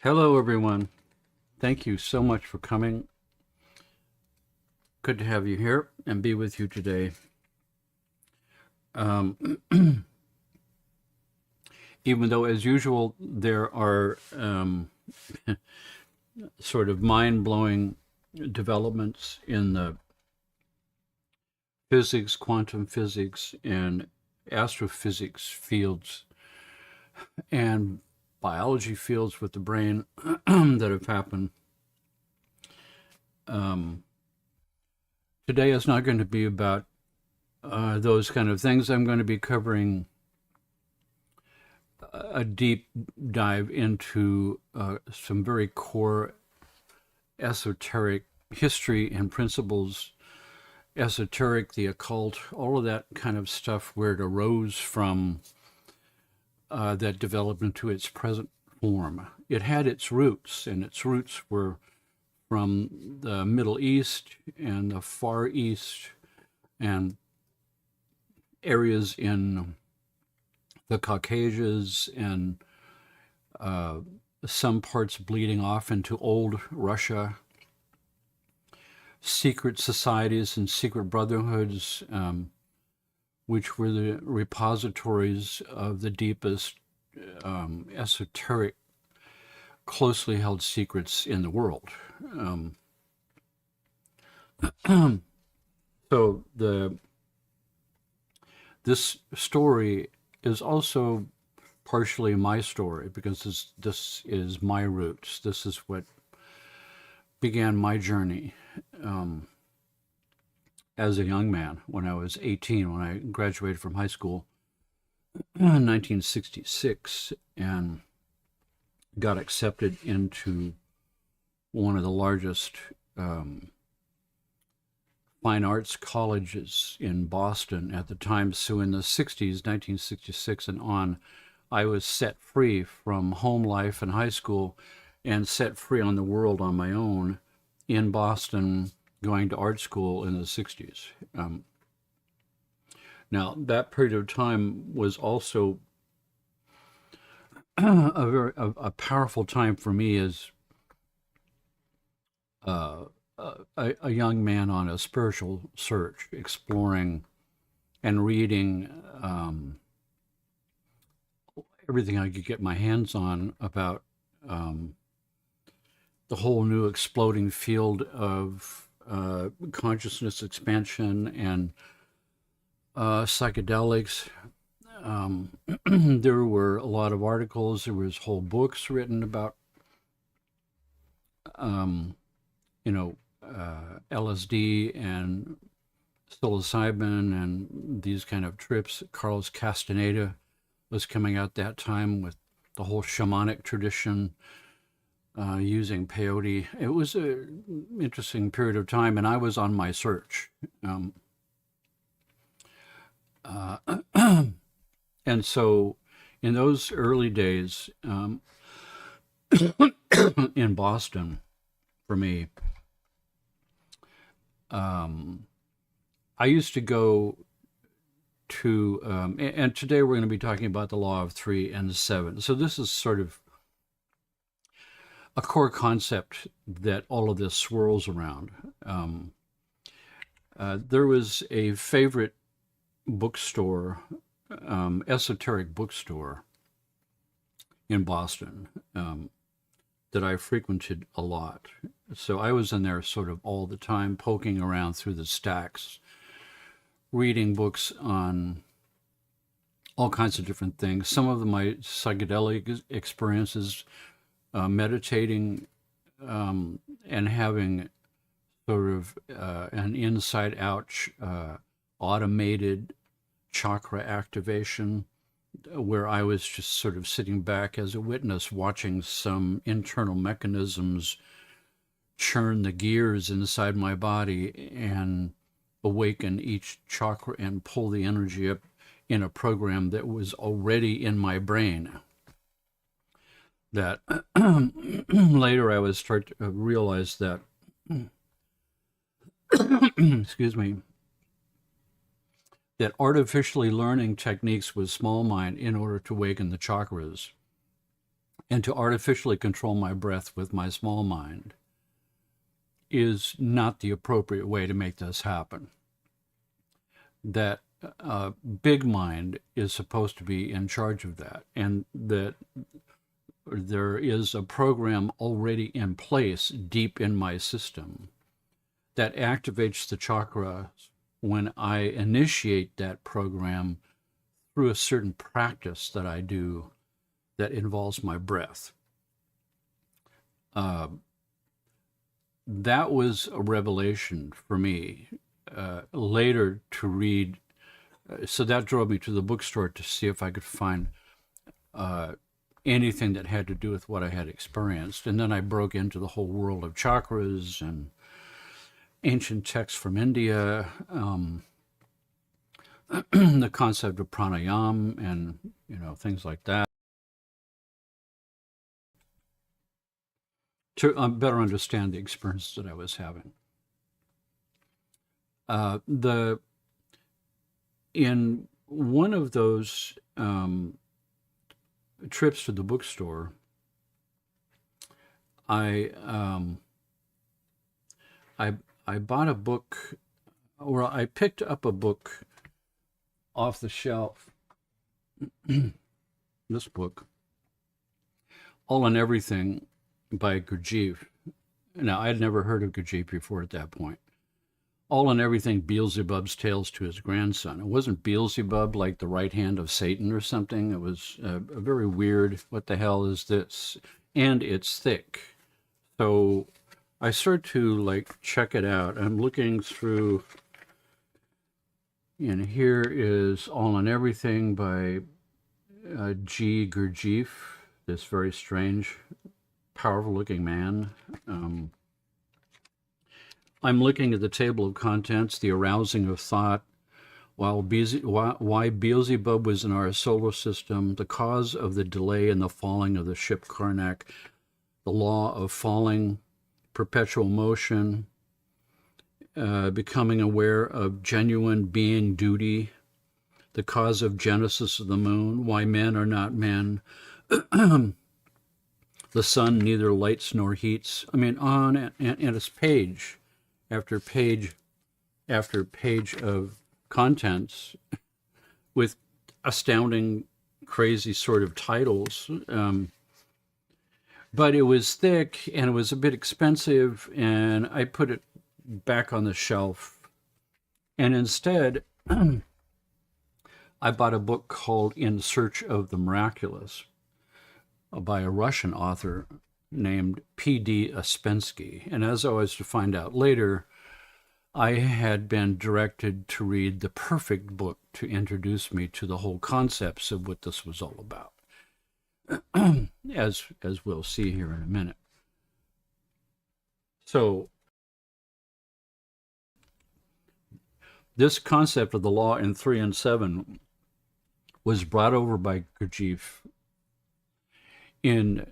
Hello, everyone. Thank you so much for coming. Good to have you here and be with you today. Um, Even though, as usual, there are sort of mind-blowing developments in the physics, quantum physics, and astrophysics fields and biology fields with the brain that have happened. Today is not going to be about those kind of things. I'm going to be covering a deep dive into some very core esoteric history and principles, esoteric, the occult, all of that kind of stuff, where it arose from, that developed into its present form. It had its roots, and its roots were from the Middle East and the Far East and areas in the Caucasus and some parts bleeding off into old Russia, secret societies and secret brotherhoods, which were the repositories of the deepest esoteric, closely held secrets in the world. So this story is also partially my story, because this is my roots. This is what began my journey as a young man when I was 18, when I graduated from high school in 1966 and got accepted into one of the largest fine arts colleges in Boston at the time. So in the 60s, 1966 and on, I was set free from home life and high school and set free on the world on my own in Boston, going to art school in the 60s. Now, that period of time was also a powerful time for me as a young man on a spiritual search, exploring and reading everything I could get my hands on about the whole new exploding field of consciousness expansion and psychedelics. There were a lot of articles. There was whole books written about, LSD and psilocybin and these kind of trips. Carlos Castaneda was coming out that time with the whole shamanic tradition, using peyote. It was an interesting period of time, and I was on my search. And so in those early days in Boston, for me, I used to go to, and today we're going to be talking about the law of 3 and 7. So this is sort of a core concept that all of this swirls around. There was a favorite bookstore, esoteric bookstore in Boston, that I frequented a lot. So I was in there sort of all the time, poking around through the stacks, reading books on all kinds of different things. Some of my psychedelic experiences, meditating, and having sort of an inside-out automated chakra activation, where I was just sort of sitting back as a witness, watching some internal mechanisms churn the gears inside my body and awaken each chakra and pull the energy up in a program that was already in my brain. That later I would start to realize that, excuse me, that artificially learning techniques with small mind in order to awaken the chakras and to artificially control my breath with my small mind is not the appropriate way to make this happen. That big mind is supposed to be in charge of that, and that there is a program already in place deep in my system that activates the chakras when I initiate that program through a certain practice that I do that involves my breath. That was a revelation for me later to read. So that drove me to the bookstore to see if I could find anything that had to do with what I had experienced. And then I broke into the whole world of chakras and ancient texts from India, the concept of pranayama and, things like that, to better understand the experiences that I was having. In one of those trips to the bookstore, I bought a book, or I picked up a book off the shelf. This book, All and Everything by Gurdjieff. Now, I'd never heard of Gurdjieff before at that point. All and Everything, Beelzebub's Tales to His Grandson. It wasn't Beelzebub like the right hand of Satan or something. It was a very weird, what the hell is this? And it's thick. So I started to check it out. I'm looking through, and here is All and Everything by G. Gurdjieff, this very strange, powerful looking man. I'm looking at the table of contents, the arousing of thought, why Beelzebub was in our solar system, the cause of the delay in the falling of the ship Karnak, the law of falling, perpetual motion, becoming aware of genuine being duty, the cause of genesis of the moon, why men are not men, the sun neither lights nor heats. I mean, on and it's page after page after page of contents with astounding, crazy sort of titles. But it was thick and it was a bit expensive, and I put it back on the shelf. And instead, I bought a book called In Search of the Miraculous by a Russian author named P.D. Uspensky. And as I was to find out later, I had been directed to read the perfect book to introduce me to the whole concepts of what this was all about, as we'll see here in a minute. So this concept of the law in 3 and 7 was brought over by Gurdjieff into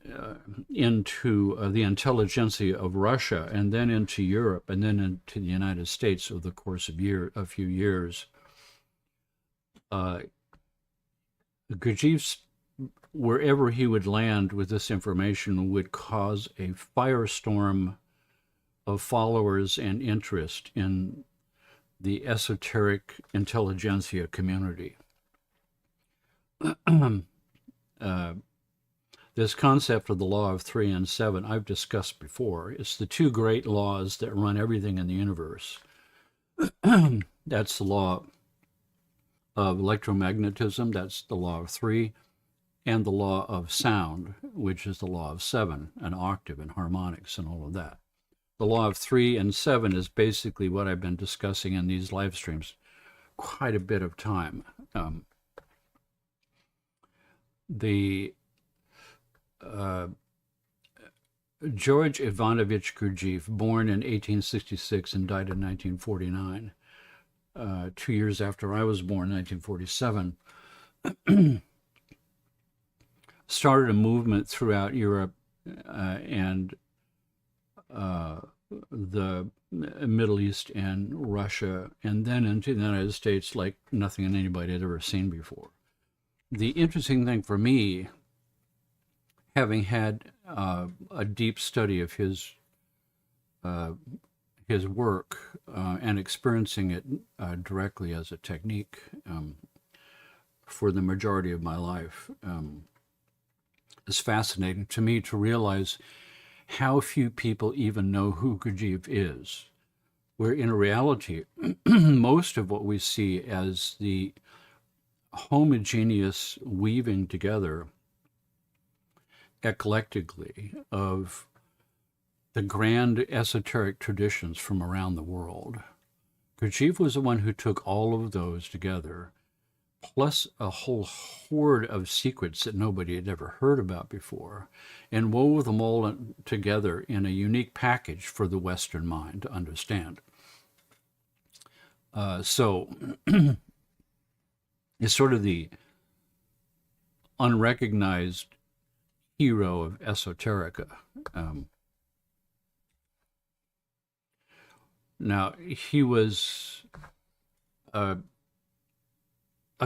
the intelligentsia of Russia, and then into Europe, and then into the United States over the course of a few years. Gurdjieff, wherever he would land with this information, would cause a firestorm of followers and interest in the esoteric intelligentsia community. This concept of the law of 3 and 7 I've discussed before. It's the two great laws that run everything in the universe. That's the law of electromagnetism, that's the law of 3, and the law of sound, which is the law of 7, an octave and harmonics and all of that. The law of 3 and 7 is basically what I've been discussing in these live streams quite a bit of time. George Ivanovich Gurdjieff, born in 1866 and died in 1949, 2 years after I was born, 1947, started a movement throughout Europe and the Middle East and Russia, and then into the United States like nothing anybody had ever seen before. The interesting thing for me having had a deep study of his work and experiencing it directly as a technique for the majority of my life, it's fascinating to me to realize how few people even know who Gurdjieff is. Where in reality, most of what we see as the homogeneous weaving together eclectically of the grand esoteric traditions from around the world. Gurdjieff was the one who took all of those together, plus a whole horde of secrets that nobody had ever heard about before, and wove them all together in a unique package for the Western mind to understand. So it's sort of the unrecognized hero of esoterica. Now, he was a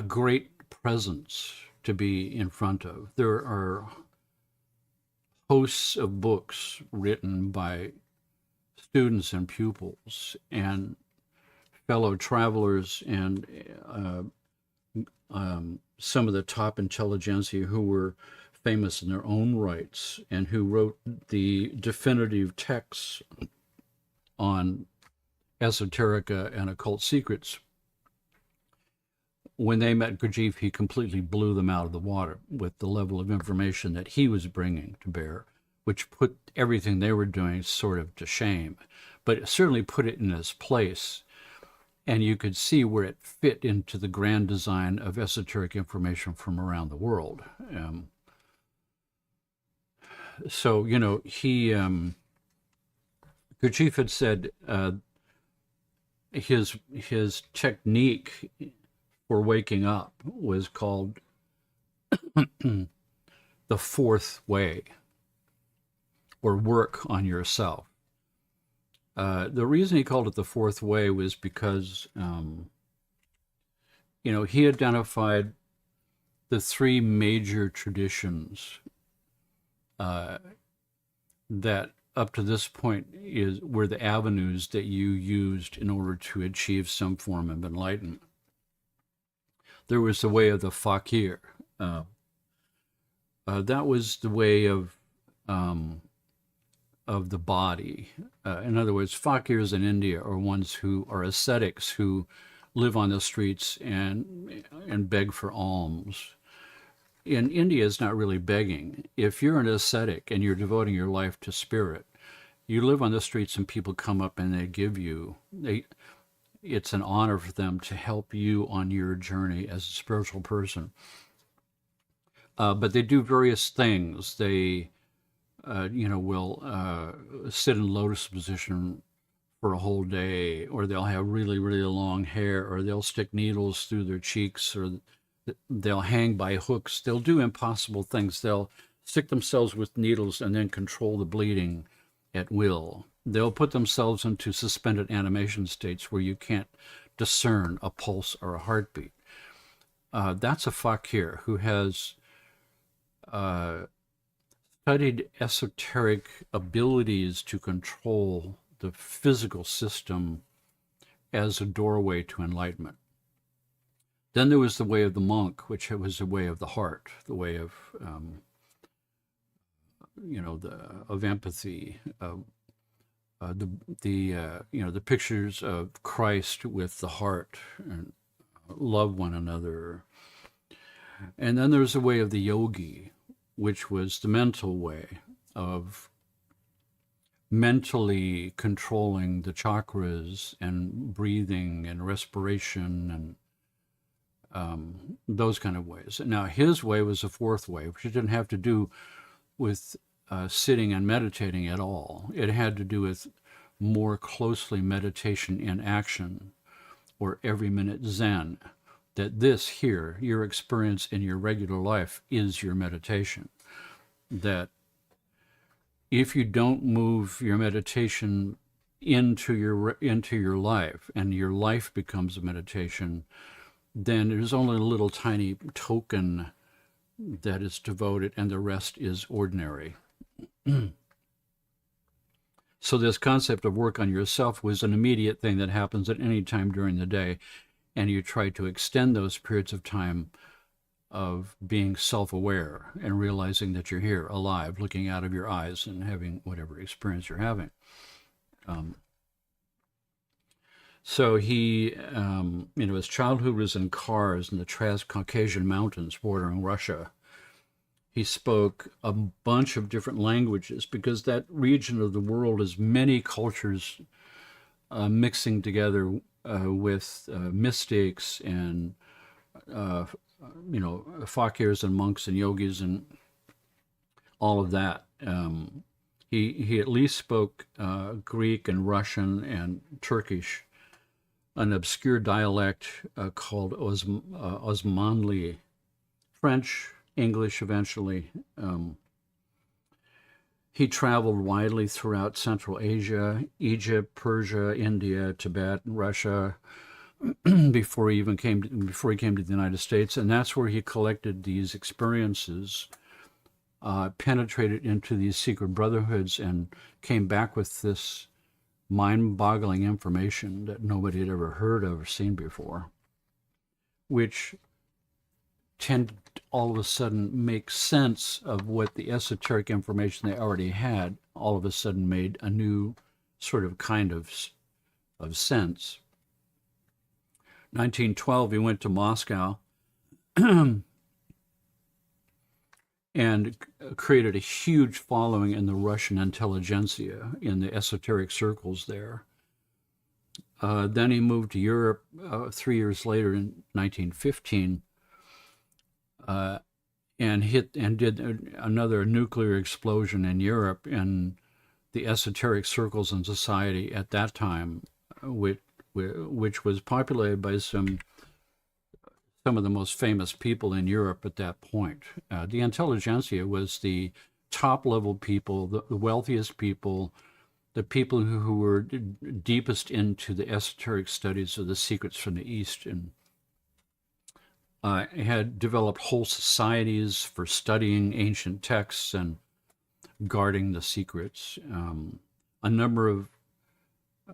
great presence to be in front of. There are hosts of books written by students and pupils and fellow travelers and some of the top intelligentsia who were famous in their own rights and who wrote the definitive texts on esoterica and occult secrets. When they met Gurdjieff, he completely blew them out of the water with the level of information that he was bringing to bear, which put everything they were doing sort of to shame, but it certainly put it in its place. And you could see where it fit into the grand design of esoteric information from around the world. So, you know, Gurdjieff had said his technique for waking up was called the fourth way, or work on yourself. The reason he called it the fourth way was because, you know, he identified the three major traditions that up to this point were the avenues that you used in order to achieve some form of enlightenment. There was the way of the fakir. That was the way of the body. In other words, fakirs in India are ones who are ascetics who live on the streets and beg for alms. In India, it's not really begging. If you're an ascetic and you're devoting your life to spirit, you live on the streets and people come up and they give you, it's an honor for them to help you on your journey as a spiritual person. But they do various things. They, will sit in lotus position for a whole day, or they'll have really, really long hair, or they'll stick needles through their cheeks, or they'll hang by hooks. They'll do impossible things. They'll stick themselves with needles and then control the bleeding at will. They'll put themselves into suspended animation states where you can't discern a pulse or a heartbeat. That's a fakir who has studied esoteric abilities to control the physical system as a doorway to enlightenment. Then there was the way of the monk, which was the way of the heart, the way of, of empathy, the pictures of Christ with the heart, and love one another. And then there's the way of the yogi, which was the mental way of mentally controlling the chakras and breathing and respiration and those kind of ways. Now, his way was the fourth way, which didn't have to do with sitting and meditating at all. It had to do with more closely meditation in action, or every minute Zen, that this here, your experience in your regular life, is your meditation. That if you don't move your meditation into your life, and your life becomes a meditation, then there's only a little tiny token that is devoted, and the rest is ordinary. So this concept of work on yourself was an immediate thing that happens at any time during the day, and you try to extend those periods of time of being self-aware and realizing that you're here, alive, looking out of your eyes and having whatever experience you're having. So he, his childhood was in Kars in the Transcaucasian mountains bordering Russia. He spoke a bunch of different languages because that region of the world is many cultures mixing together with mystics and fakirs and monks and yogis and all of that. He at least spoke Greek and Russian and Turkish, an obscure dialect called Osmanli, French, English eventually. He traveled widely throughout Central Asia, Egypt, Persia, India, Tibet, Russia, before he came to the United States, and that's where he collected these experiences, penetrated into these secret brotherhoods, and came back with this mind-boggling information that nobody had ever heard of or seen before, which tend all of a sudden make sense of what the esoteric information they already had all of a sudden made a new sort of kind of sense. 1912, he went to Moscow and created a huge following in the Russian intelligentsia, in the esoteric circles there. Then he moved to Europe 3 years later in 1915, and did another nuclear explosion in Europe, and the esoteric circles in society at that time, which was populated by some of the most famous people in Europe at that point. The intelligentsia was the top-level people, the wealthiest people, the people who were deepest into the esoteric studies of the secrets from the East, and had developed whole societies for studying ancient texts and guarding the secrets. A number of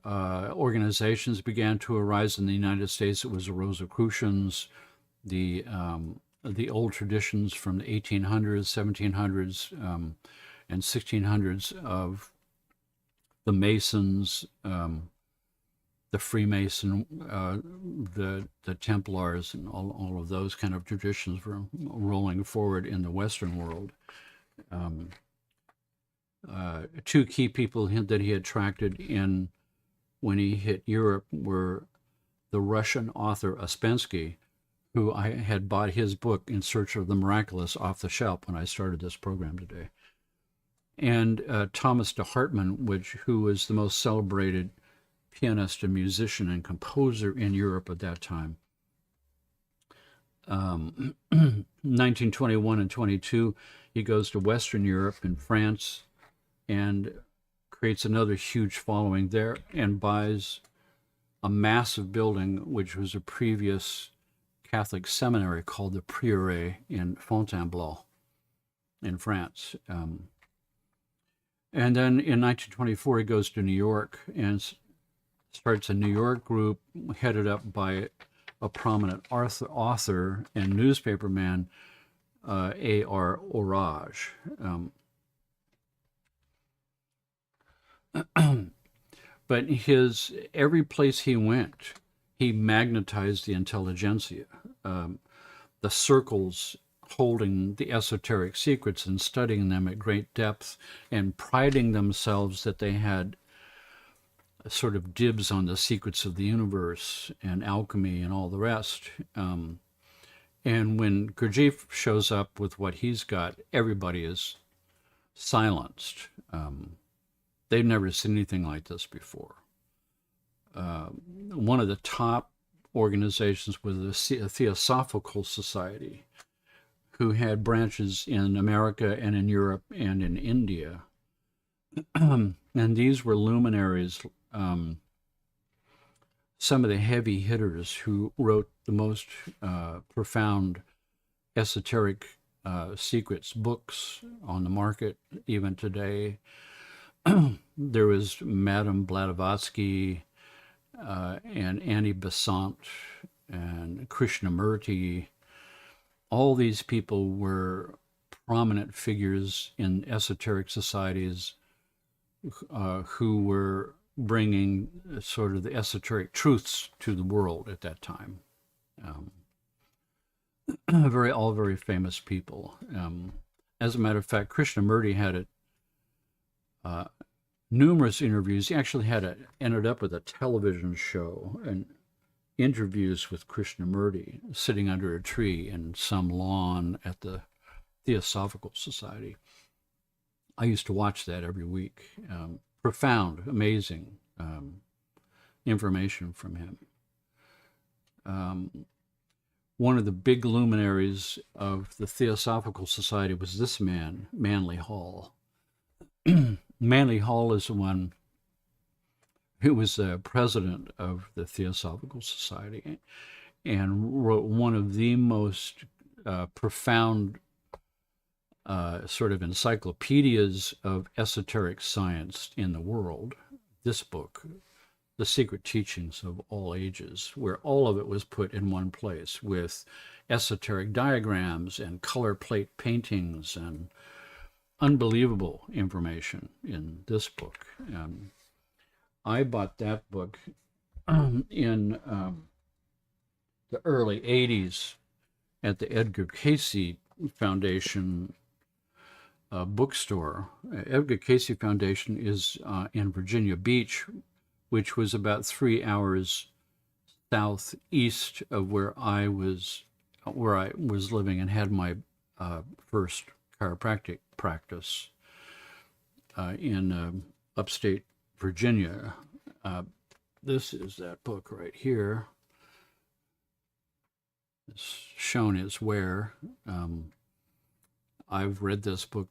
organizations began to arise in the United States. It was the Rosicrucians, the old traditions from the 1800s, 1700s, and 1600s of the Masons, the Freemason, the Templars, and all of those kind of traditions were rolling forward in the Western world. Two key people that he attracted in when he hit Europe were the Russian author Ouspensky, who I had bought his book In Search of the Miraculous off the shelf when I started this program today, and Thomas de Hartmann, who was the most celebrated pianist and musician and composer in Europe at that time. 1921 and 22, he goes to Western Europe in France and creates another huge following there and buys a massive building, which was a previous Catholic seminary called the Prieuré in Fontainebleau in France. And then in 1924, he goes to New York and starts a New York group headed up by a prominent author and newspaperman, A.R. Orage. But every place he went, he magnetized the intelligentsia, the circles holding the esoteric secrets and studying them at great depth and priding themselves that they had a sort of dibs on the secrets of the universe and alchemy and all the rest. And when Gurdjieff shows up with what he's got, everybody is silenced. They've never seen anything like this before. One of the top organizations was the Theosophical Society, who had branches in America and in Europe and in India. And these were luminaries, some of the heavy hitters who wrote the most profound esoteric secrets books on the market even today. There was Madame Blavatsky and Annie Besant and Krishnamurti. All these people were prominent figures in esoteric societies who were bringing sort of the esoteric truths to the world at that time. All very famous people. As a matter of fact, Krishnamurti had numerous interviews. He actually ended up with a television show and interviews with Krishnamurti sitting under a tree in some lawn at the Theosophical Society. I used to watch that every week. Profound, amazing information from him. One of the big luminaries of the Theosophical Society was this man, Manly Hall. Manly Hall is the one who was the president of the Theosophical Society and wrote one of the most profound sort of encyclopedias of esoteric science in the world. This book, The Secret Teachings of All Ages, where all of it was put in one place with esoteric diagrams and color plate paintings and unbelievable information in this book. I bought that book in the early 80s at the Edgar Cayce Foundation bookstore. Edgar Cayce Foundation is in Virginia Beach, which was about 3 hours southeast of where I was living and had my first chiropractic practice in upstate Virginia. This is that book right here. It's shown as where. I've read this book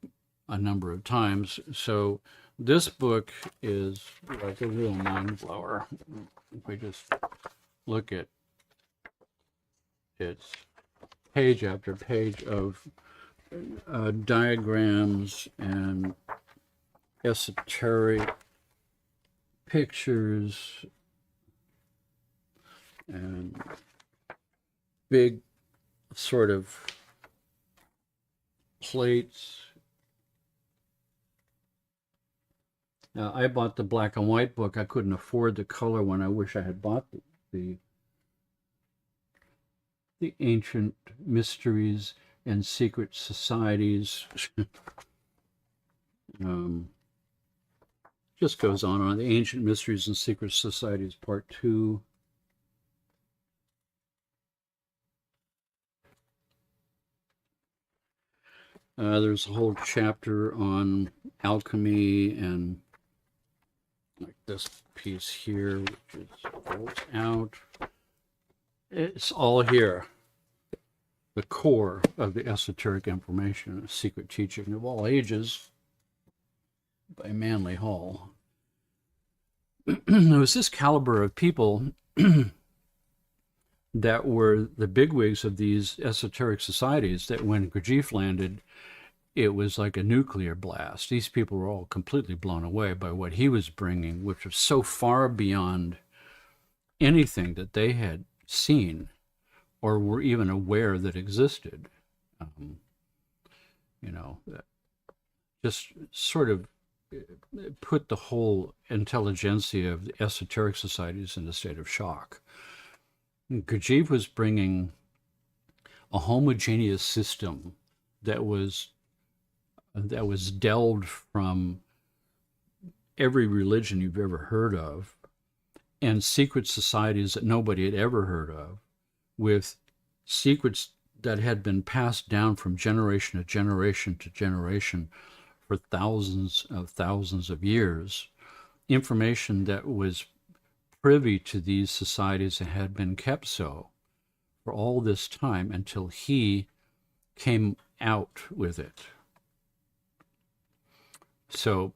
a number of times. So this book is like a real mind blower. If we just look at its page after page of diagrams and esoteric pictures and big sort of plates. Now, I bought the black and white book. I couldn't afford the color one. I wish I had bought the Ancient Mysteries and Secret Societies. Just goes on. The Ancient Mysteries and Secret Societies, Part 2. There's a whole chapter on alchemy and like this piece here, which is folds out. It's all here. The core of the esoteric information, a secret teaching of all ages by Manly Hall. There was this caliber of people that were the bigwigs of these esoteric societies that when Gurdjieff landed, it was like a nuclear blast. These people were all completely blown away by what he was bringing, which was so far beyond anything that they had seen or were even aware that existed. Just sort of put the whole intelligentsia of the esoteric societies in a state of shock. Gurdjieff was bringing a homogeneous system that was delved from every religion you've ever heard of and secret societies that nobody had ever heard of, with secrets that had been passed down from generation to generation to generation for thousands of years, information that was privy to these societies and had been kept so for all this time until he came out with it. So,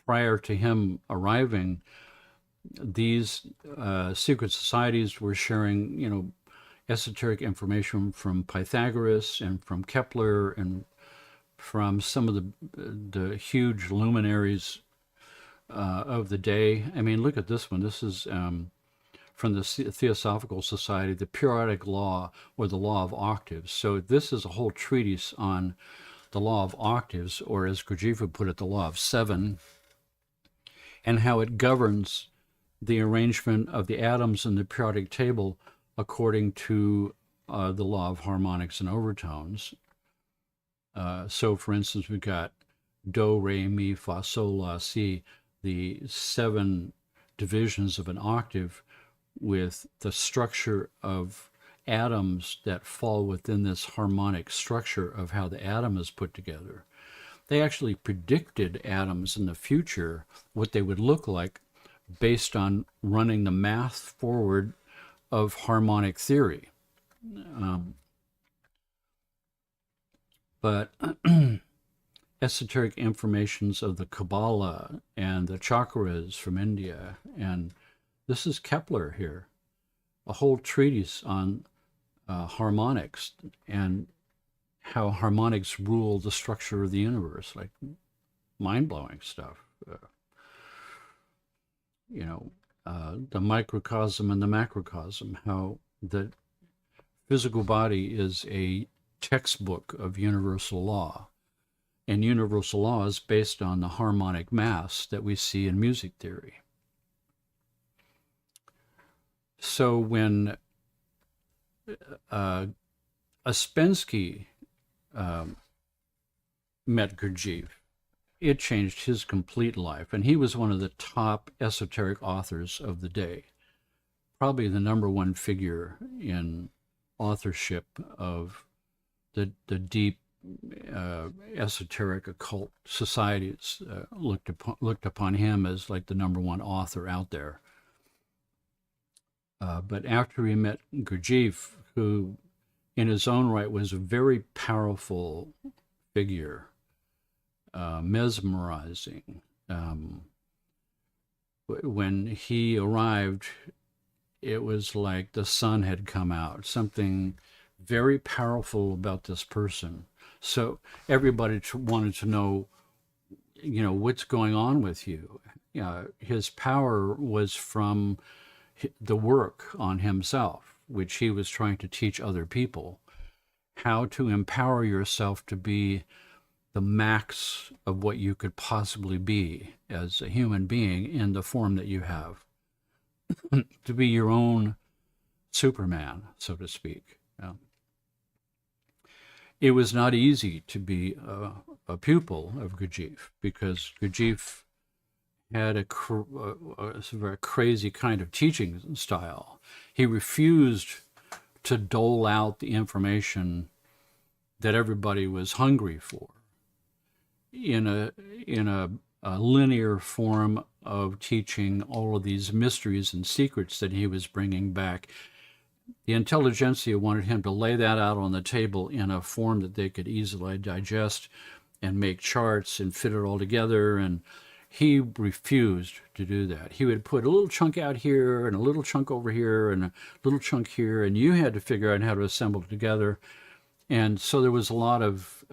prior to him arriving, these secret societies were sharing, esoteric information from Pythagoras and from Kepler and from some of the huge luminaries of the day. I mean, look at this one. This is from the Theosophical Society, the periodic law, or the law of octaves. So this is a whole treatise on the law of octaves, or as Gurdjieff would put it, the law of seven, and how it governs the arrangement of the atoms in the periodic table according to the law of harmonics and overtones. So, for instance, we've got do, re, mi, fa, sol, la, si, the 7 divisions of an octave with the structure of atoms that fall within this harmonic structure of how the atom is put together. They actually predicted atoms in the future, what they would look like, based on running the math forward of harmonic theory. But esoteric informations of the Kabbalah and the chakras from India, and this is Kepler here, a whole treatise on harmonics and how harmonics rule the structure of the universe, like mind-blowing stuff. The microcosm and the macrocosm, how the physical body is a textbook of universal law. And universal law is based on the harmonic mass that we see in music theory. So when Ouspensky met Gurdjieff, it changed his complete life. And he was one of the top esoteric authors of the day, probably the #1 figure in authorship of the deep esoteric occult societies. Looked upon him as like the #1 author out there. But after he met Gurdjieff, who in his own right was a very powerful figure, mesmerizing. When he arrived, it was like the sun had come out, something very powerful about this person. So everybody wanted to know, what's going on with you? His power was from the work on himself, which he was trying to teach other people, how to empower yourself to be the max of what you could possibly be as a human being in the form that you have, to be your own Superman, so to speak. It was not easy to be a pupil of Gurdjieff, because Gurdjieff had a very crazy kind of teaching style. He refused to dole out the information that everybody was hungry for in a linear form of teaching all of these mysteries and secrets that he was bringing back. The intelligentsia wanted him to lay that out on the table in a form that they could easily digest and make charts and fit it all together, and he refused to do that. He would put a little chunk out here and a little chunk over here and a little chunk here, and you had to figure out how to assemble it together. And so there was a lot of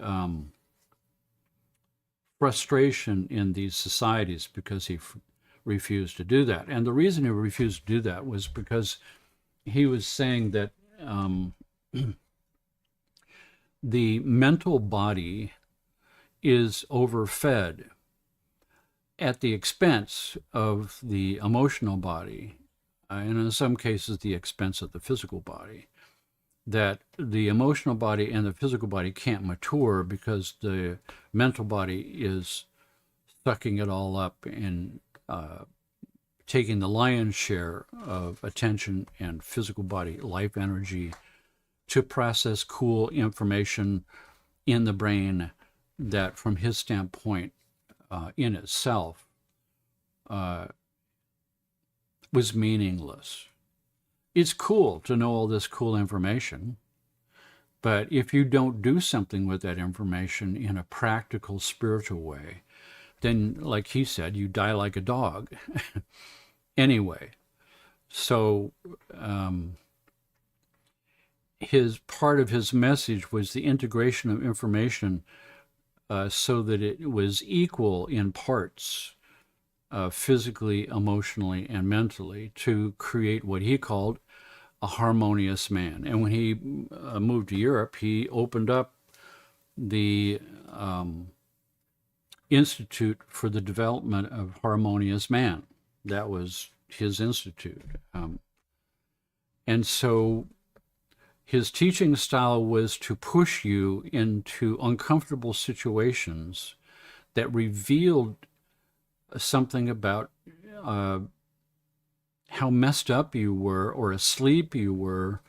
frustration in these societies because he refused to do that. And the reason he refused to do that was because he was saying that the mental body is overfed at the expense of the emotional body, and in some cases the expense of the physical body. That the emotional body and the physical body can't mature because the mental body is sucking it all up and taking the lion's share of attention and physical body life energy to process cool information in the brain that, from his standpoint, in itself, was meaningless. It's cool to know all this cool information, but if you don't do something with that information in a practical, spiritual way, then, like he said, you die like a dog. Anyway, so his part of his message was the integration of information so that it was equal in parts, physically, emotionally, and mentally, to create what he called a harmonious man. And when he moved to Europe, he opened up the Institute for the Development of Harmonious Man. That was his institute. And so his teaching style was to push you into uncomfortable situations that revealed something about how messed up you were or asleep you were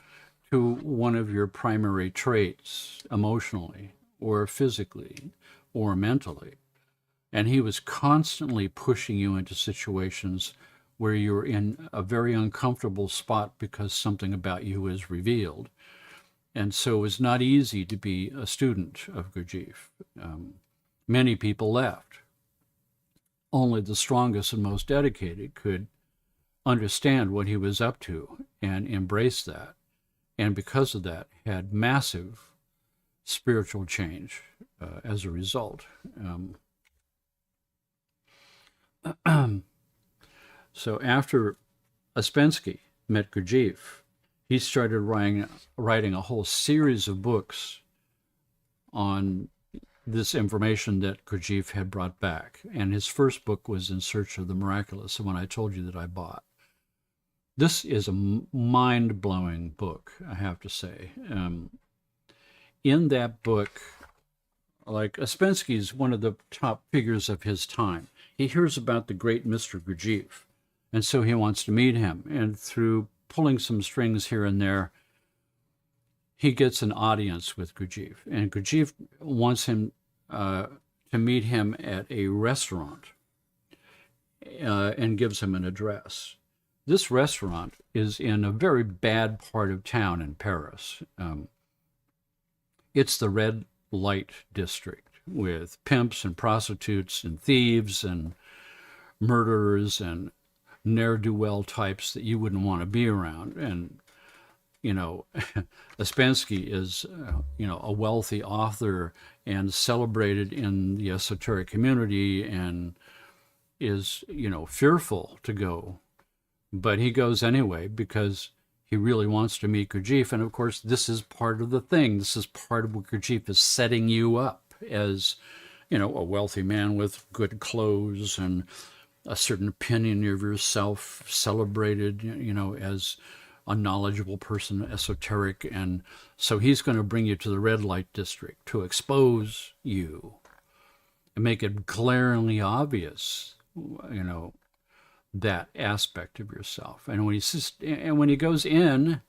to one of your primary traits, emotionally or physically or mentally. And he was constantly pushing you into situations where you're in a very uncomfortable spot because something about you was revealed. And so it was not easy to be a student of Gurdjieff. Many people left. Only the strongest and most dedicated could understand what he was up to and embrace that. And because of that, had massive spiritual change as a result. So after Ouspensky met Gurdjieff, he started writing a whole series of books on this information that Gurdjieff had brought back. And his first book was In Search of the Miraculous, the one I told you that I bought. This is a mind-blowing book, I have to say. In that book, like Ouspensky is one of the top figures of his time. He hears about the great Mr. Gurdjieff, and so he wants to meet him. And through pulling some strings here and there, he gets an audience with Gurdjieff. And Gurdjieff wants him to meet him at a restaurant and gives him an address. This restaurant is in a very bad part of town in Paris. It's the red light district with pimps and prostitutes and thieves and murderers and ne'er-do-well types that you wouldn't want to be around. And, you know, Ouspensky is, a wealthy author and celebrated in the esoteric community and is, fearful to go. But he goes anyway because he really wants to meet Gurdjieff. And of course, this is part of the thing. This is part of what Gurdjieff is setting you up as, a wealthy man with good clothes and a certain opinion of yourself, celebrated, as a knowledgeable person, esoteric. And so he's going to bring you to the red light district to expose you and make it glaringly obvious, that aspect of yourself. And when he goes in,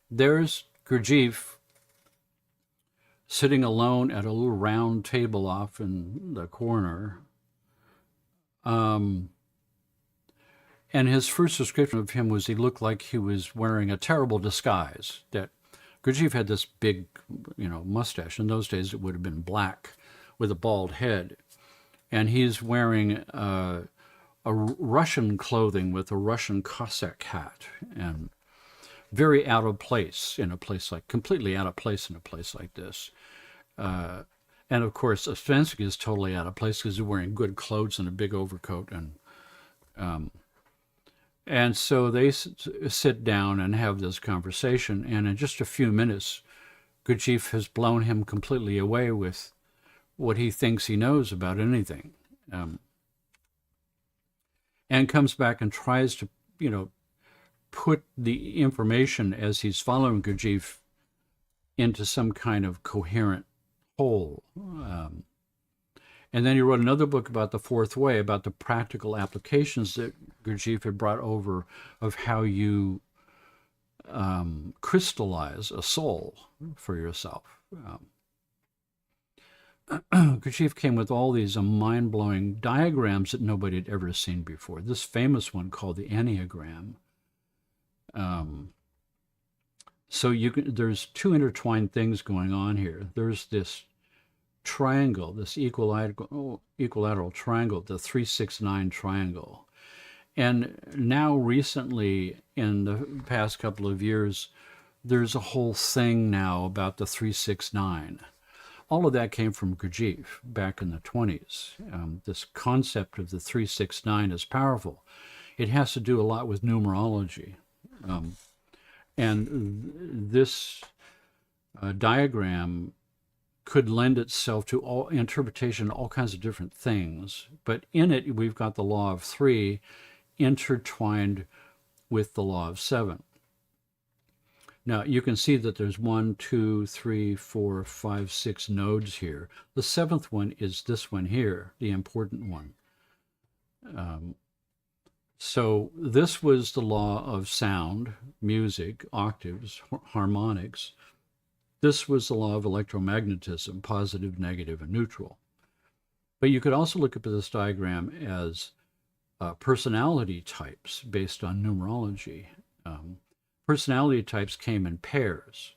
there's Gurdjieff sitting alone at a little round table off in the corner. And his first description of him was he looked like he was wearing a terrible disguise. That Gurdjieff had this big, mustache. In those days, it would have been black with a bald head. And he's wearing a Russian clothing with a Russian Cossack hat, and very out of place in a place completely out of place in a place like this. And of course, Ouspensky is totally out of place because he's wearing good clothes and a big overcoat. And so they sit down and have this conversation. And in just a few minutes, Gurdjieff has blown him completely away with what he thinks he knows about anything. And comes back and tries to, put the information as he's following Gurdjieff into some kind of coherent whole. And then he wrote another book about the fourth way, about the practical applications that Gurdjieff had brought over of how you crystallize a soul for yourself. Gurdjieff came with all these mind-blowing diagrams that nobody had ever seen before. This famous one called the Enneagram. So there's two intertwined things going on here. There's this triangle, this equilateral triangle, the 369 triangle. And now recently, in the past couple of years, there's a whole thing now about the 369. All of that came from Gurdjieff back in the 20s. This concept of the 369 is powerful. It has to do a lot with numerology. And this diagram could lend itself to all interpretation, all kinds of different things. But in it, we've got the law of 3 intertwined with the law of 7. Now, you can see that there's 1, 2, 3, 4, 5, 6 nodes here. The 7th one is this one here, the important one. So this was the law of sound, music, octaves, harmonics. This was the law of electromagnetism, positive, negative, and neutral. But you could also look at this diagram as personality types based on numerology. Personality types came in pairs.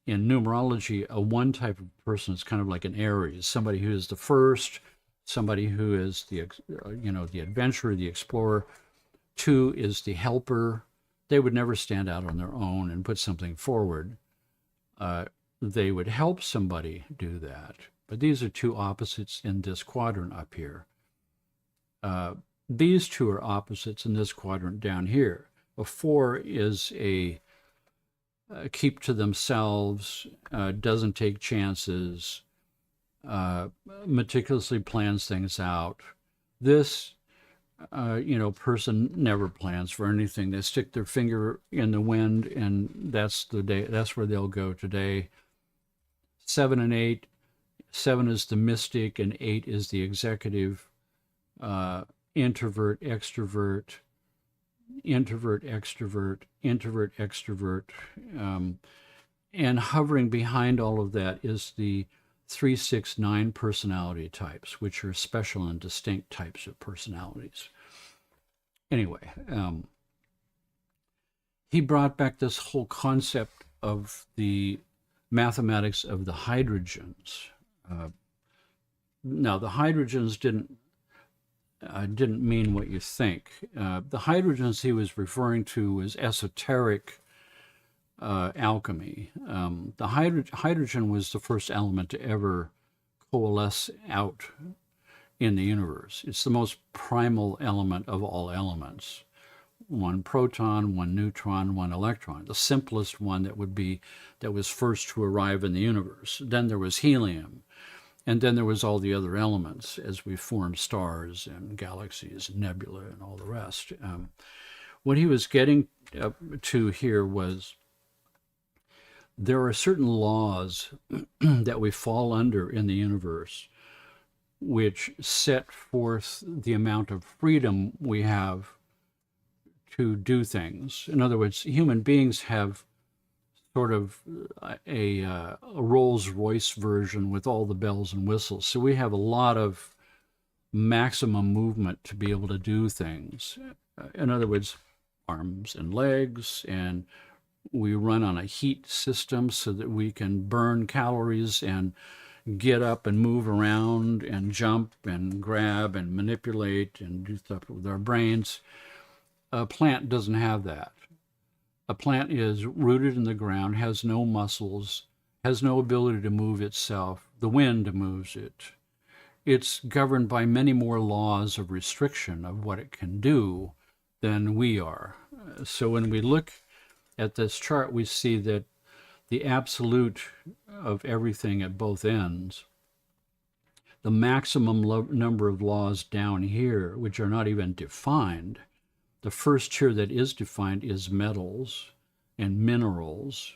In numerology, a 1 type of person is kind of like an Aries, somebody who is the first, somebody who is the adventurer, the explorer. 2 is the helper. They would never stand out on their own and put something forward. They would help somebody do that. But these are 2 opposites in this quadrant up here. These 2 are opposites in this quadrant down here. A 4 is a keep to themselves, doesn't take chances, meticulously plans things out. This, person never plans for anything. They stick their finger in the wind, and that's the day. That's where they'll go today. 7 and 8. 7 is the mystic, and 8 is the executive. Introvert, extrovert. Introvert, extrovert, introvert, extrovert. And hovering behind all of that is the 369 personality types, which are special and distinct types of personalities. Anyway, he brought back this whole concept of the mathematics of the hydrogens. Now, the hydrogens didn't mean what you think. The hydrogens he was referring to was esoteric alchemy. The hydrogen was the first element to ever coalesce out in the universe. It's the most primal element of all elements. 1 proton, 1 neutron, 1 electron. The simplest one that was first to arrive in the universe. Then there was helium. And then there was all the other elements as we formed stars and galaxies and nebula and all the rest. What he was getting to here was there are certain laws that we fall under in the universe which set forth the amount of freedom we have to do things. In other words, human beings have sort of a Rolls-Royce version with all the bells and whistles. So we have a lot of maximum movement to be able to do things. In other words, arms and legs, and we run on a heat system so that we can burn calories and get up and move around and jump and grab and manipulate and do stuff with our brains. A plant doesn't have that. A plant is rooted in the ground, has no muscles, has no ability to move itself. The wind moves it. It's governed by many more laws of restriction of what it can do than we are. So when we look at this chart, we see that the absolute of everything at both ends, the maximum number of laws down here, which are not even defined. The first tier that is defined is metals and minerals,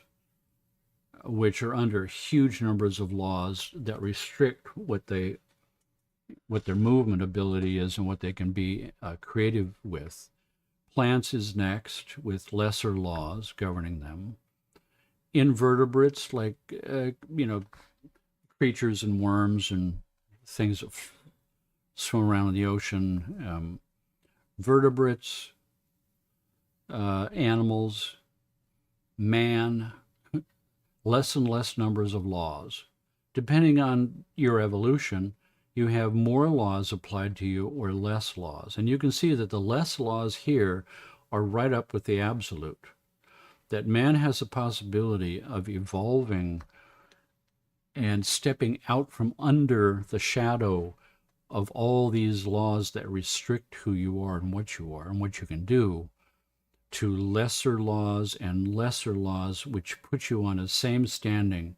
which are under huge numbers of laws that restrict what their movement ability is and what they can be creative with. Plants is next, with lesser laws governing them. Invertebrates, like creatures and worms and things that swim around in the ocean. Vertebrates, animals, man, less and less numbers of laws. Depending on your evolution, you have more laws applied to you or less laws. And you can see that the less laws here are right up with the absolute. that man has a possibility of evolving and stepping out from under the shadow of all these laws that restrict who you are and what you can do, to lesser laws and lesser laws which put you on the same standing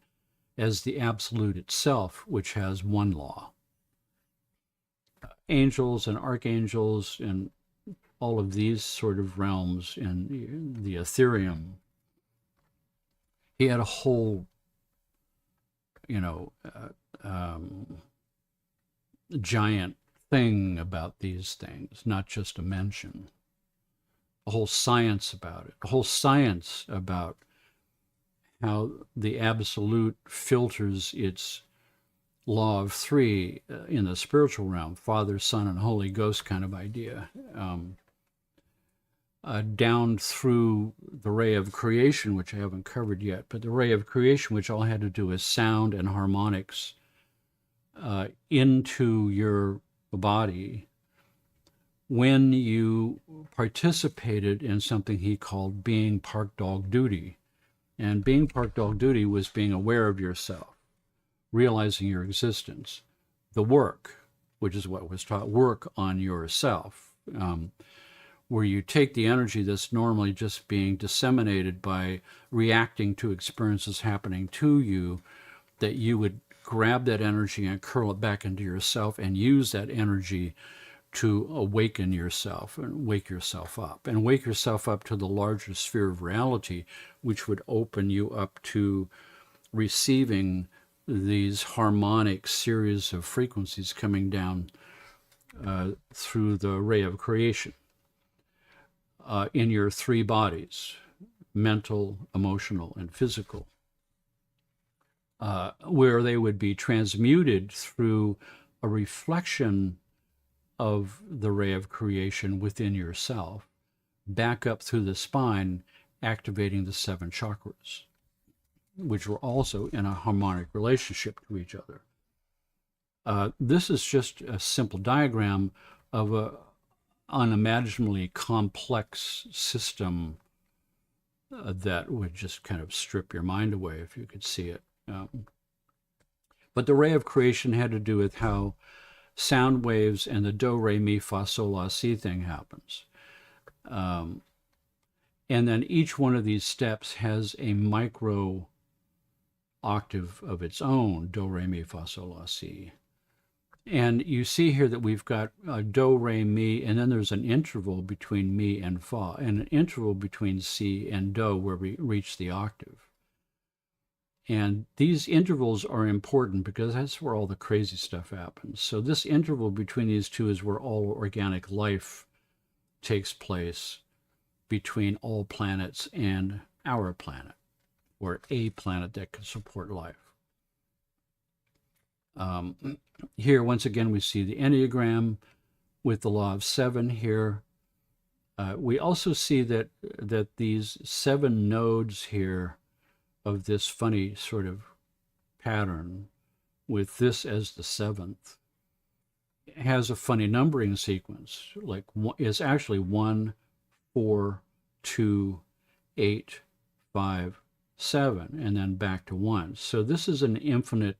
as the absolute itself, which has one law. Angels and archangels and all of these sort of realms in the Ethereum, he had a whole, giant thing about these things, not just a mention. A whole science about it, a whole science about how the absolute filters its law of three in the spiritual realm, Father, Son, and Holy Ghost kind of idea, down through the ray of creation, which I haven't covered yet, but the ray of creation, which all had to do with sound and harmonics, into your body when you participated in something he called being park dog duty. And being park dog duty was being aware of yourself, realizing your existence, the work, which is what was taught, work on yourself, where you take the energy that's normally just being disseminated by reacting to experiences happening to you, that you would grab that energy and curl it back into yourself and use that energy to awaken yourself and wake yourself up to the larger sphere of reality, which would open you up to receiving these harmonic series of frequencies coming down through the ray of creation in your three bodies, mental, emotional, and physical, where they would be transmuted through a reflection of the ray of creation within yourself, back up through the spine, activating the 7 chakras, which were also in a harmonic relationship to each other. This is just a simple diagram of an unimaginably complex system that would just kind of strip your mind away if you could see it. But the ray of creation had to do with how sound waves and the do, re, mi, fa, sol, la, si thing happens. And then each one of these steps has a micro octave of its own, do, re, mi, fa, sol, la, si. And you see here that we've got do, re, mi, and then there's an interval between mi and fa, and an interval between si and do where we reach the octave. And these intervals are important because that's where all the crazy stuff happens. So this interval between these two is where all organic life takes place, between all planets and our planet, or a planet that can support life. Here, once again, we see the Enneagram with the law of 7 here. We also see that these 7 nodes here of this funny sort of pattern, with this as the 7th, has a funny numbering sequence. Like, it's actually 1, 4, 2, 8, 5, 7, and then back to 1. So this is an infinite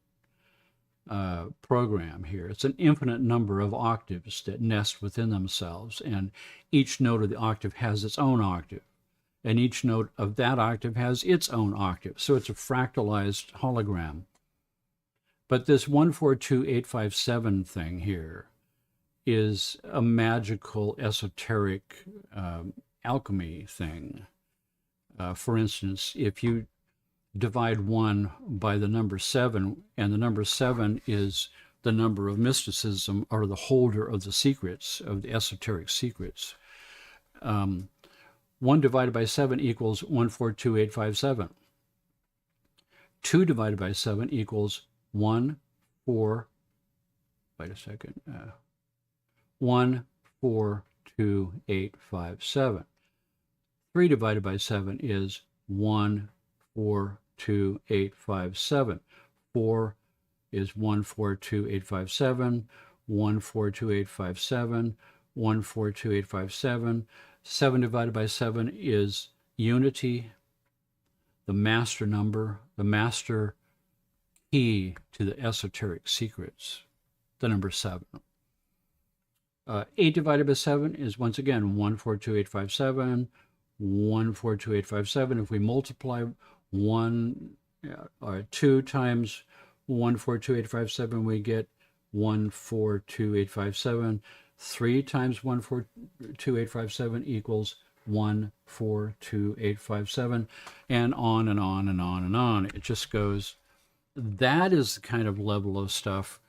program here. It's an infinite number of octaves that nest within themselves, and each note of the octave has its own octave, and each note of that octave has its own octave. So it's a fractalized hologram. But this 142857 thing here is a magical, esoteric alchemy thing. For instance, if you divide 1 by the number 7, and the number 7 is the number of mysticism, or the holder of the secrets, of the esoteric secrets, 1 divided by 7 equals 142857. 2 divided by 7 equals 1, 4, wait a second, 1, 4, 2, 8, 5, 7. 3 divided by 7 is 1, 4, 2, 8, 5, 7. 4 is 1, 4, 2, 8, 5, 7. 1, 4, 2, 8, 5, 7. 1, 4, 2, 8, 5, 7. 7 divided by 7 is unity, the master number, the master key to the esoteric secrets, the number 7. 8 divided by 7 is, once again, 142857, 142857. If we multiply 2 times 142857, we get 142857. 3 times 142857 equals 142857, and on and on and on and on. It just goes. That is the kind of level of stuff,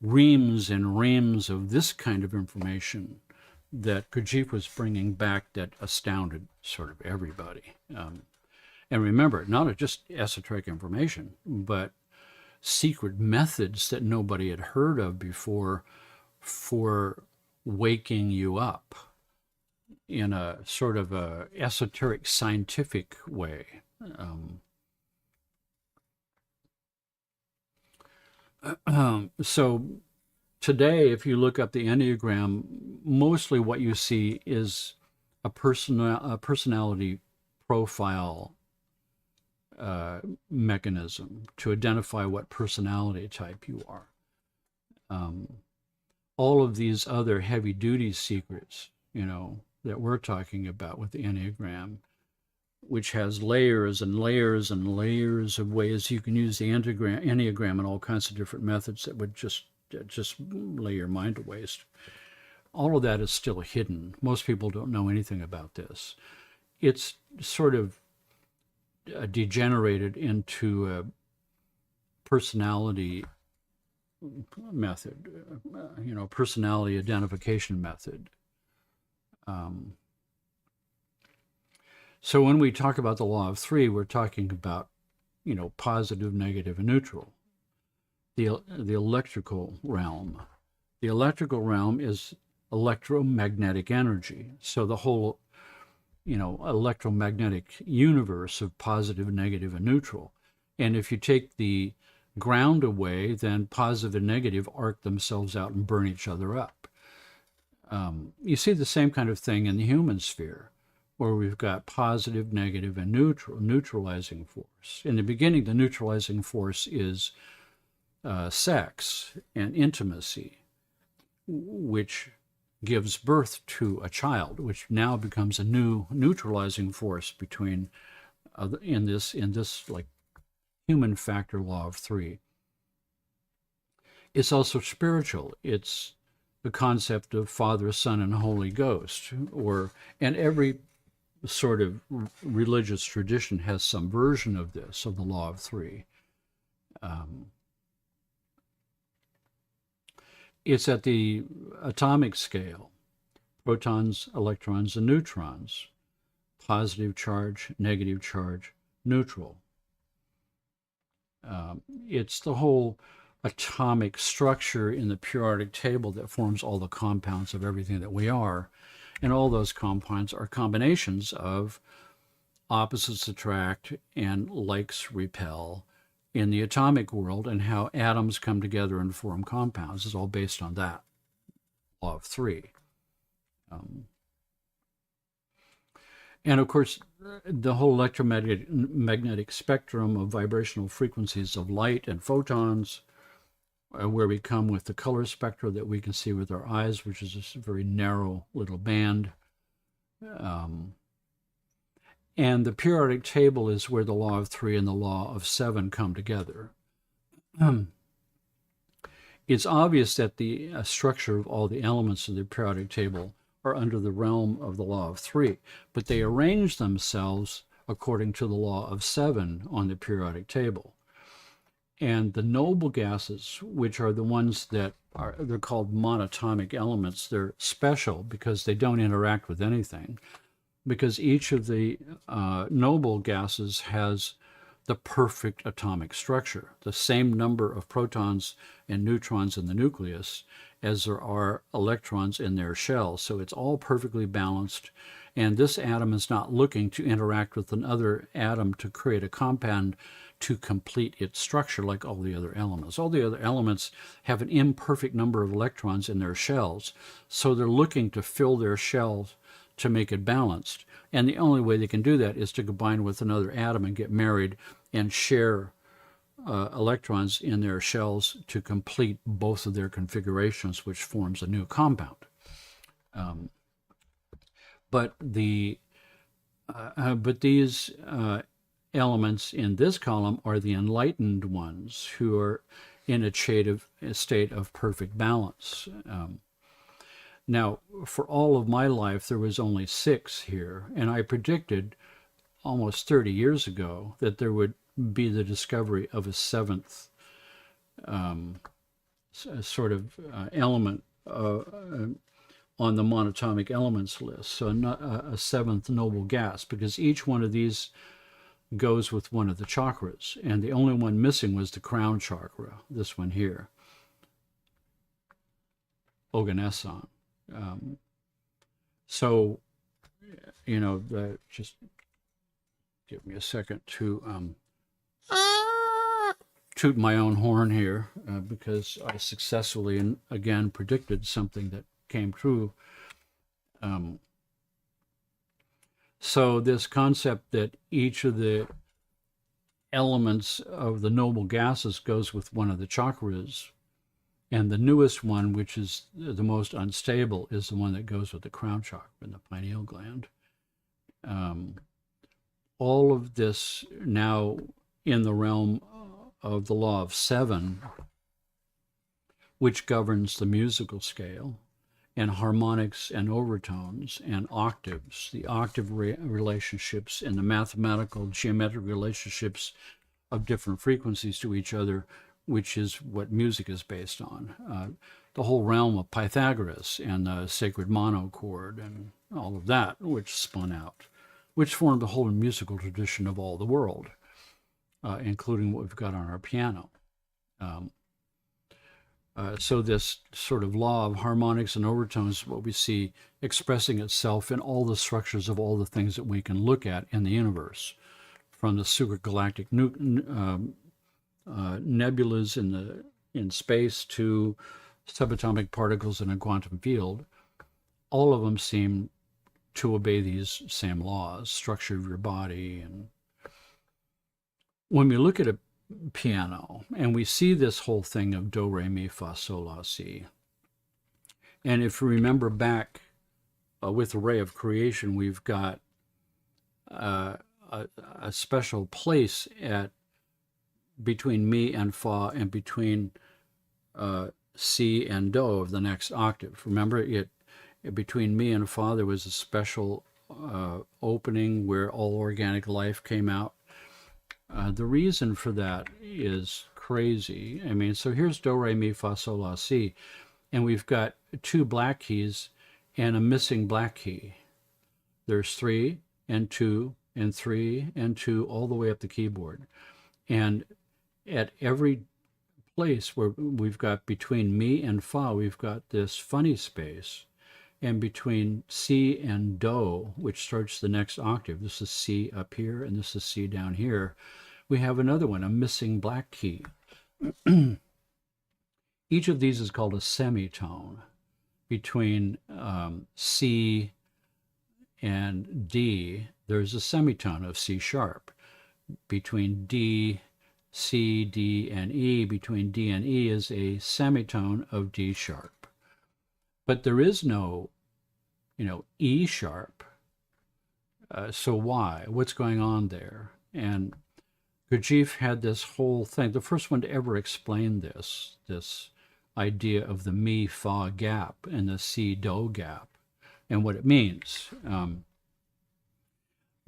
reams and reams of this kind of information that Gurdjieff was bringing back that astounded sort of everybody. And remember, not just esoteric information, but secret methods that nobody had heard of before for waking you up in a sort of a esoteric scientific way. So today, if you look up the Enneagram, mostly what you see is a personality profile mechanism to identify what personality type you are. All of these other heavy-duty secrets, that we're talking about with the Enneagram, which has layers and layers and layers of ways you can use the Enneagram in all kinds of different methods that would just lay your mind to waste. All of that is still hidden. Most people don't know anything about this. It's sort of degenerated into a personality method, personality identification method. So when we talk about the law of 3, we're talking about, positive, negative, and neutral. The electrical realm. The electrical realm is electromagnetic energy. So the whole, electromagnetic universe of positive, negative, and neutral. And if you take the ground away, then positive and negative arc themselves out and burn each other up. You see the same kind of thing in the human sphere, where we've got positive, negative, and neutralizing force. In the beginning, the neutralizing force is sex and intimacy, which gives birth to a child, which now becomes a new neutralizing force between in this like human factor law of 3. It's also spiritual. It's the concept of Father, Son, and Holy Ghost, and every sort of religious tradition has some version of this, of the law of 3. It's at the atomic scale: protons, electrons, and neutrons, positive charge, negative charge, neutral. It's the whole atomic structure in the periodic table that forms all the compounds of everything that we are. And all those compounds are combinations of opposites attract and likes repel in the atomic world, and how atoms come together and form compounds is all based on that law of 3. And of course, the whole electromagnetic spectrum of vibrational frequencies of light and photons, where we come with the color spectra that we can see with our eyes, which is just a very narrow little band. And the periodic table is where the law of 3 and the law of 7 come together. It's obvious that the structure of all the elements of the periodic table are under the realm of the law of 3, but they arrange themselves according to the law of 7 on the periodic table. And the noble gases, which are the ones that they're called monatomic elements, they're special because they don't interact with anything, because each of the noble gases has the perfect atomic structure, the same number of protons and neutrons in the nucleus as there are electrons in their shell. So it's all perfectly balanced, and this atom is not looking to interact with another atom to create a compound to complete its structure like all the other elements. All the other elements have an imperfect number of electrons in their shells, so they're looking to fill their shells to make it balanced. And the only way they can do that is to combine with another atom and get married and share electrons in their shells to complete both of their configurations, which forms a new compound. But these elements in this column are the enlightened ones who are in a state of perfect balance. Now, for all of my life, there was only 6 here, and I predicted almost 30 years ago that there would be the discovery of a 7th sort of element on the monatomic elements list, so not a 7th noble gas, because each one of these goes with one of the chakras, and the only one missing was the crown chakra, this one here, Oganesson. So, just give me a second to toot my own horn here, because I successfully and again predicted something that came true. So this concept that each of the elements of the noble gases goes with one of the chakras, and the newest one, which is the most unstable, is the one that goes with the crown chakra and the pineal gland. All of this now in the realm of the law of 7, which governs the musical scale, and harmonics and overtones and octaves, the octave relationships and the mathematical geometric relationships of different frequencies to each other, which is what music is based on. The whole realm of Pythagoras and the sacred monochord and all of that, which spun out, which formed the whole musical tradition of all the world, including what we've got on our piano. So this sort of law of harmonics and overtones is what we see expressing itself in all the structures of all the things that we can look at in the universe, from the supergalactic nebulas in space to subatomic particles in a quantum field. All of them seem to obey these same laws, structure of your body. And when we look at a piano and we see this whole thing of do, re, mi, fa, sol, la, si, and if you remember back with the ray of creation, we've got a special place between mi and fa and between si and do of the next octave. Remember, between mi and fa there was a special opening where all organic life came out. The reason for that is crazy. I mean, so here's do, re, mi, fa, sol, la, si, and we've got 2 black keys and a missing black key. There's 3 and 2 and 3 and 2 all the way up the keyboard. And at every place where we've got between mi and fa, we've got this funny space. And between si and do, which starts the next octave, this is si up here and this is si down here, we have another one, a missing black key. Each of these is called a semitone. Between C and D, there's a semitone of C sharp. Between D, C, D, and E, between D and E is a semitone of D sharp. But there is no, E sharp. So why? What's going on there? And Gurdjieff had this whole thing, the first one to ever explain this idea of the mi-fa gap and the si-do gap and what it means.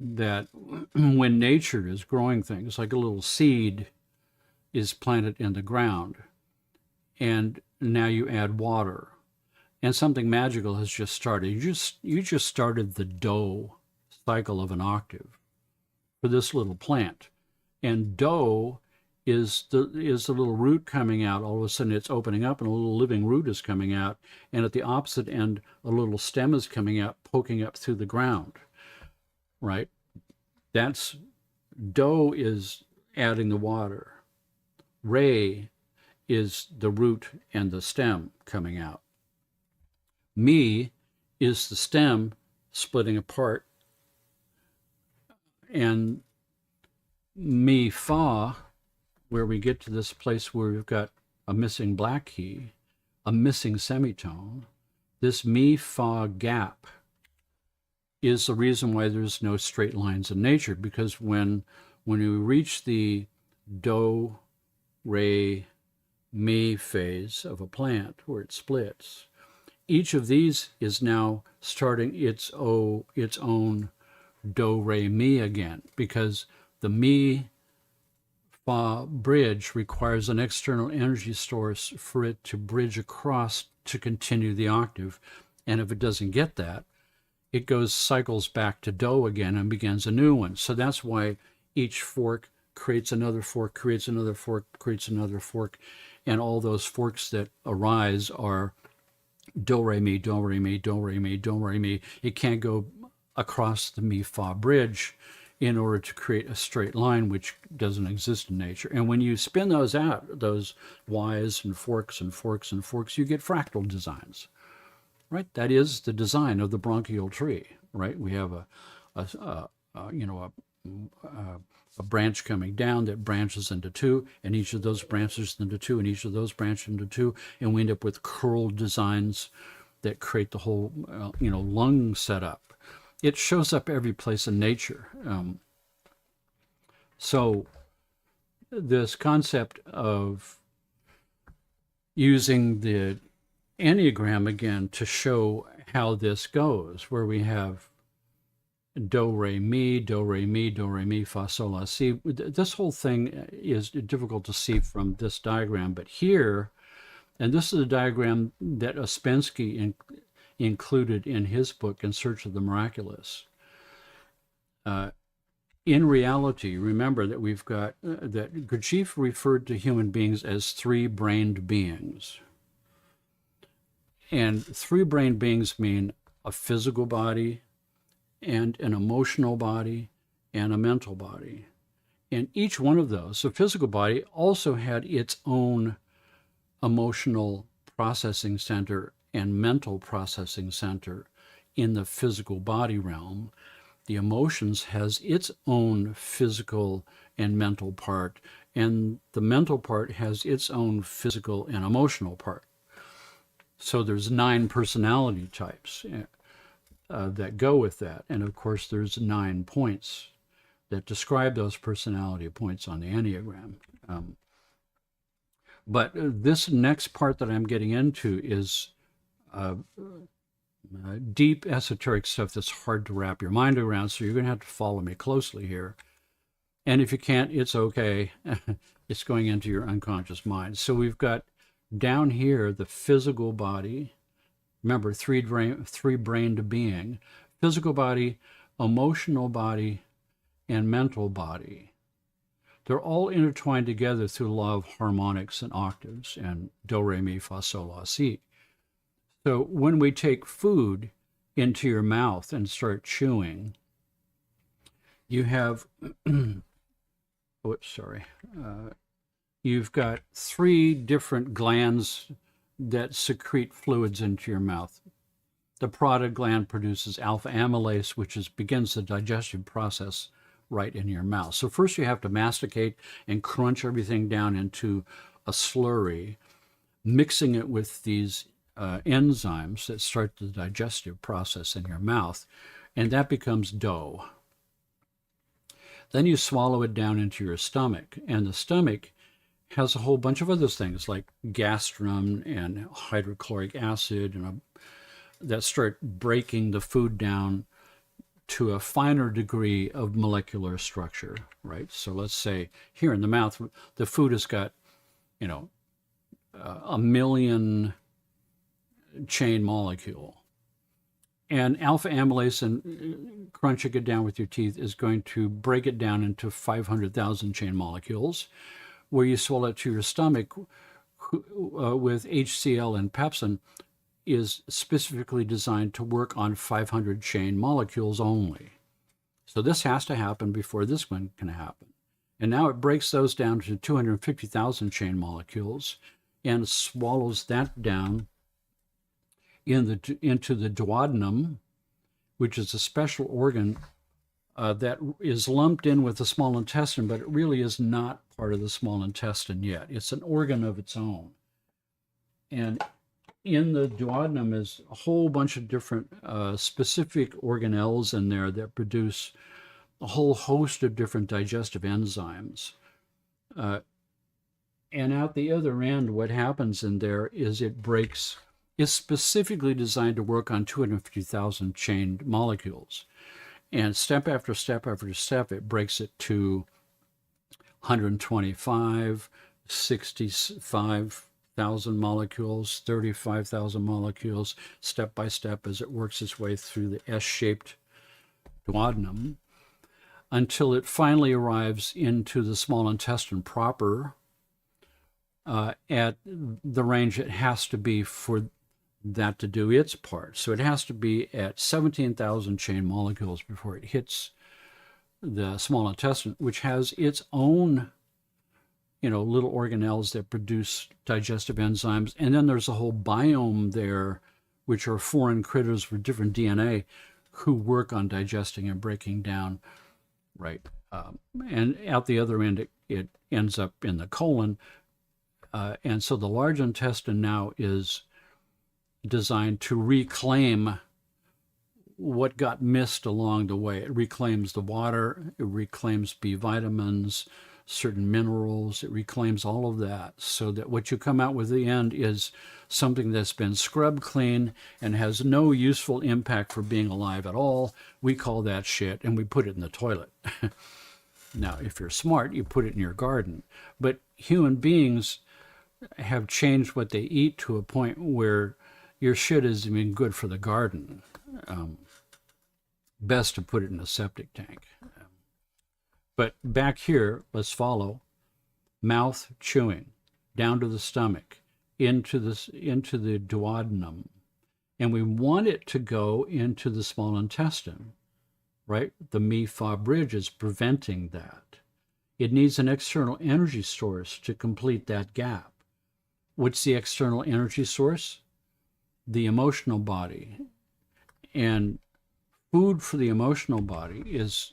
That when nature is growing things, like a little seed is planted in the ground, and now you add water, and something magical has just started. You just started the do cycle of an octave for this little plant. And do is the little root coming out. All of a sudden it's opening up and a little living root is coming out. And at the opposite end, a little stem is coming out, poking up through the ground, right? That's, do is adding the water. Re is the root and the stem coming out. Mi is the stem splitting apart And mi fa, where we get to this place where we've got a missing black key, a missing semitone, this mi fa gap is the reason why there's no straight lines in nature, because when you reach the do, re, mi phase of a plant where it splits, each of these is now starting its own do, re, mi again, because the mi fa bridge requires an external energy source for it to bridge across to continue the octave. And if it doesn't get that, it cycles back to do again and begins a new one. So that's why each fork creates another fork, creates another fork, creates another fork. And all those forks that arise are do, re, mi, do, re, mi, do, re, mi, do, re, mi. It can't go across the mi, fa bridge in order to create a straight line, which doesn't exist in nature. And when you spin those out, those Ys and forks and forks and forks, you get fractal designs, right? That is the design of the bronchial tree, right? We have a branch coming down that branches into two, and each of those branches into two, and each of those branches into two, and we end up with curled designs that create the whole, lung setup. It shows up every place in nature. So this concept of using the Enneagram again to show how this goes, where we have do, re, mi, do, re, mi, do, re, mi, fa, sol, la, si. This whole thing is difficult to see from this diagram, but here, and this is a diagram that Ouspensky included in his book, In Search of the Miraculous. In reality, remember that we've got, that Gurdjieff referred to human beings as three-brained beings. And three-brained beings mean a physical body, and an emotional body, and a mental body. And each one of those, the physical body also had its own emotional processing center and mental processing center in the physical body realm. The emotions has its own physical and mental part, and the mental part has its own physical and emotional part. So there's 9 personality types that go with that. And of course, there's 9 points that describe those personality points on the Enneagram. But this next part that I'm getting into is deep esoteric stuff that's hard to wrap your mind around, so you're going to have to follow me closely here. And if you can't, it's okay. It's going into your unconscious mind. So we've got down here the physical body. Remember, three-brained being. Physical body, emotional body, and mental body. They're all intertwined together through the law of harmonics and octaves and do, re, mi, fa, sol, la, si. So when we take food into your mouth and start chewing, you have, you've got 3 different glands that secrete fluids into your mouth. The parotid gland produces alpha amylase, which begins the digestive process right in your mouth. So first you have to masticate and crunch everything down into a slurry, mixing it with these enzymes that start the digestive process in your mouth, and that becomes dough. Then you swallow it down into your stomach, and the stomach has a whole bunch of other things like gastrin and hydrochloric acid that start breaking the food down to a finer degree of molecular structure, right? So let's say here in the mouth, the food has got, 1,000,000 chain molecule. And alpha amylase and crunching it down with your teeth is going to break it down into 500,000 chain molecules, where you swallow it to your stomach with HCl and pepsin is specifically designed to work on 500 chain molecules only. So this has to happen before this one can happen. And now it breaks those down to 250,000 chain molecules and swallows that down into the duodenum, which is a special organ that is lumped in with the small intestine, but it really is not part of the small intestine yet. It's an organ of its own. And in the duodenum is a whole bunch of different specific organelles in there that produce a whole host of different digestive enzymes. And out the other end, what happens in there is it breaks, it's specifically designed to work on 250,000 chained molecules. And step after step after step, it breaks it to 125, 65,000 molecules, 35,000 molecules, step by step as it works its way through the S-shaped duodenum until it finally arrives into the small intestine proper at the range it has to be for that to do its part. So it has to be at 17,000 chain molecules before it hits the small intestine, which has its own, little organelles that produce digestive enzymes. And then there's a whole biome there, which are foreign critters with different DNA who work on digesting and breaking down, right? And out the other end, it ends up in the colon. And so the large intestine now is designed to reclaim what got missed along the way. It reclaims the water, it reclaims B vitamins, certain minerals, it reclaims all of that, so that what you come out with at the end is something that's been scrubbed clean and has no useful impact for being alive at all. We call that shit, and we put it in the toilet. Now, if you're smart, you put it in your garden. But human beings have changed what they eat to a point where your shit isn't even good for the garden. Best to put it in a septic tank. But back here, let's follow. Mouth chewing, down to the stomach, into the duodenum. And we want it to go into the small intestine, right? The Mi-Fa bridge is preventing that. It needs an external energy source to complete that gap. What's the external energy source? The emotional body. And food for the emotional body is,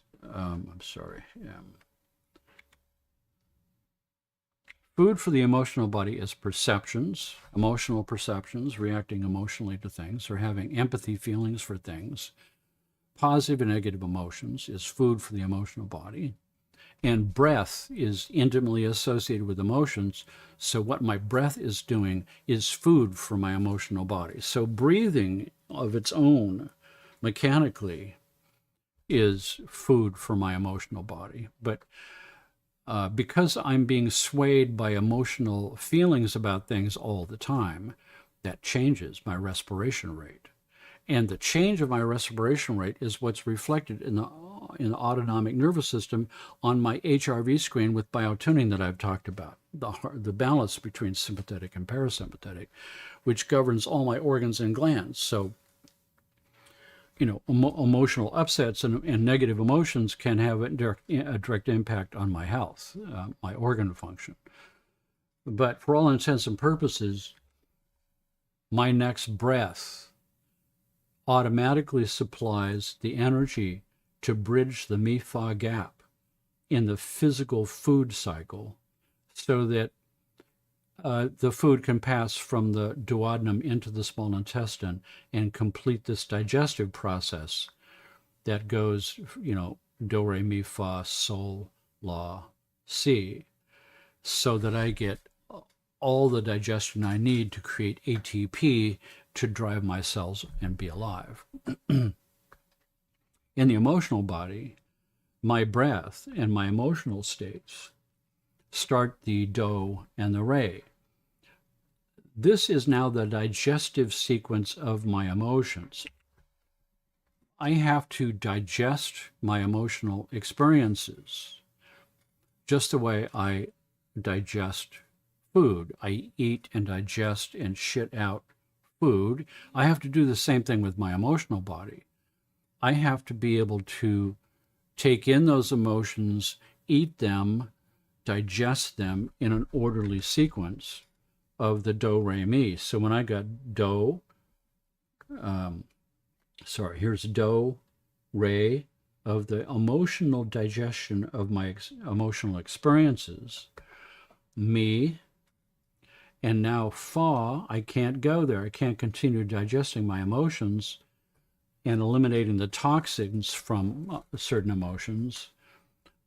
food for the emotional body is perceptions, emotional perceptions, reacting emotionally to things or having empathy feelings for things. Positive and negative emotions is food for the emotional body. And breath is intimately associated with emotions. So what my breath is doing is food for my emotional body. So breathing of its own mechanically is food for my emotional body. But because I'm being swayed by emotional feelings about things all the time, that changes my respiration rate. And the change of my respiration rate is what's reflected in the autonomic nervous system on my HRV screen with biotuning that I've talked about, the balance between sympathetic and parasympathetic, which governs all my organs and glands. So, emotional upsets and negative emotions can have a direct impact on my health, my organ function. But for all intents and purposes, my next breath automatically supplies the energy to bridge the Mi-Fa gap in the physical food cycle so that the food can pass from the duodenum into the small intestine and complete this digestive process that goes, do, re, mi, fa, sol, la, si, so that I get all the digestion I need to create ATP to drive my cells and be alive. In the emotional body, my breath and my emotional states start the do and the re. This is now the digestive sequence of my emotions. I have to digest my emotional experiences just the way I digest food. I eat and digest and shit out food. I have to do the same thing with my emotional body. I have to be able to take in those emotions, eat them, digest them in an orderly sequence of the do, re, mi. So when I got do, here's do, re, of the emotional digestion of my emotional experiences, me, and now fa, I can't go there. I can't continue digesting my emotions and eliminating the toxins from certain emotions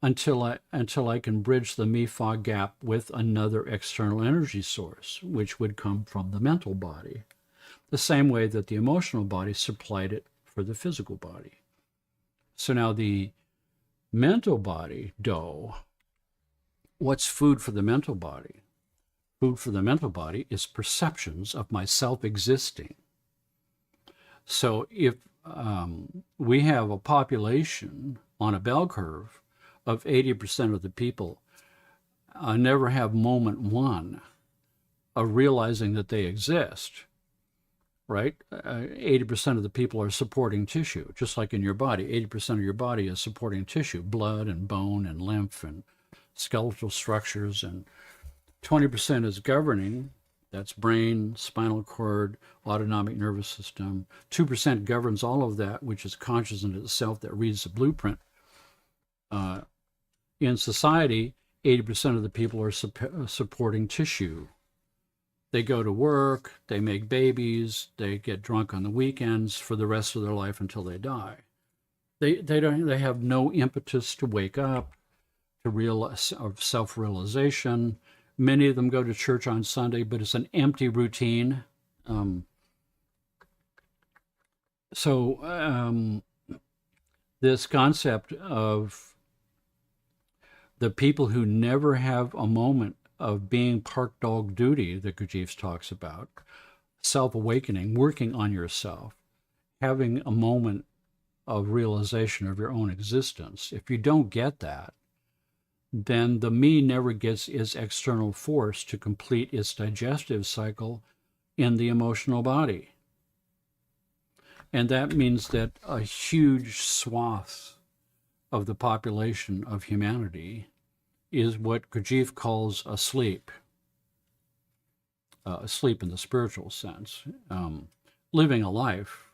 until I can bridge the me fa gap with another external energy source, which would come from the mental body, the same way that the emotional body supplied it for the physical body. So now the mental body, do, what's food for the mental body? Food for the mental body is perceptions of myself existing. So if we have a population on a bell curve of 80% of the people never have moment one of realizing that they exist, right? 80% of the people are supporting tissue, just like in your body. 80% of your body is supporting tissue, blood and bone and lymph and skeletal structures, and 20% is governing. That's brain, spinal cord, autonomic nervous system. 2% governs all of that, which is consciousness itself that reads the blueprint. In society, 80% of the people are supporting tissue. They go to work, they make babies, they get drunk on the weekends for the rest of their life until they die. They have no impetus to wake up, to realize of self-realization. Many of them go to church on Sunday, but it's an empty routine. This concept of the people who never have a moment of being park dog duty that Gurdjieff talks about, self-awakening, working on yourself, having a moment of realization of your own existence. If you don't get that, then the me never gets its external force to complete its digestive cycle in the emotional body. And that means that a huge swath of the population of humanity is what Gurdjieff calls asleep. Asleep in the spiritual sense. Living a life,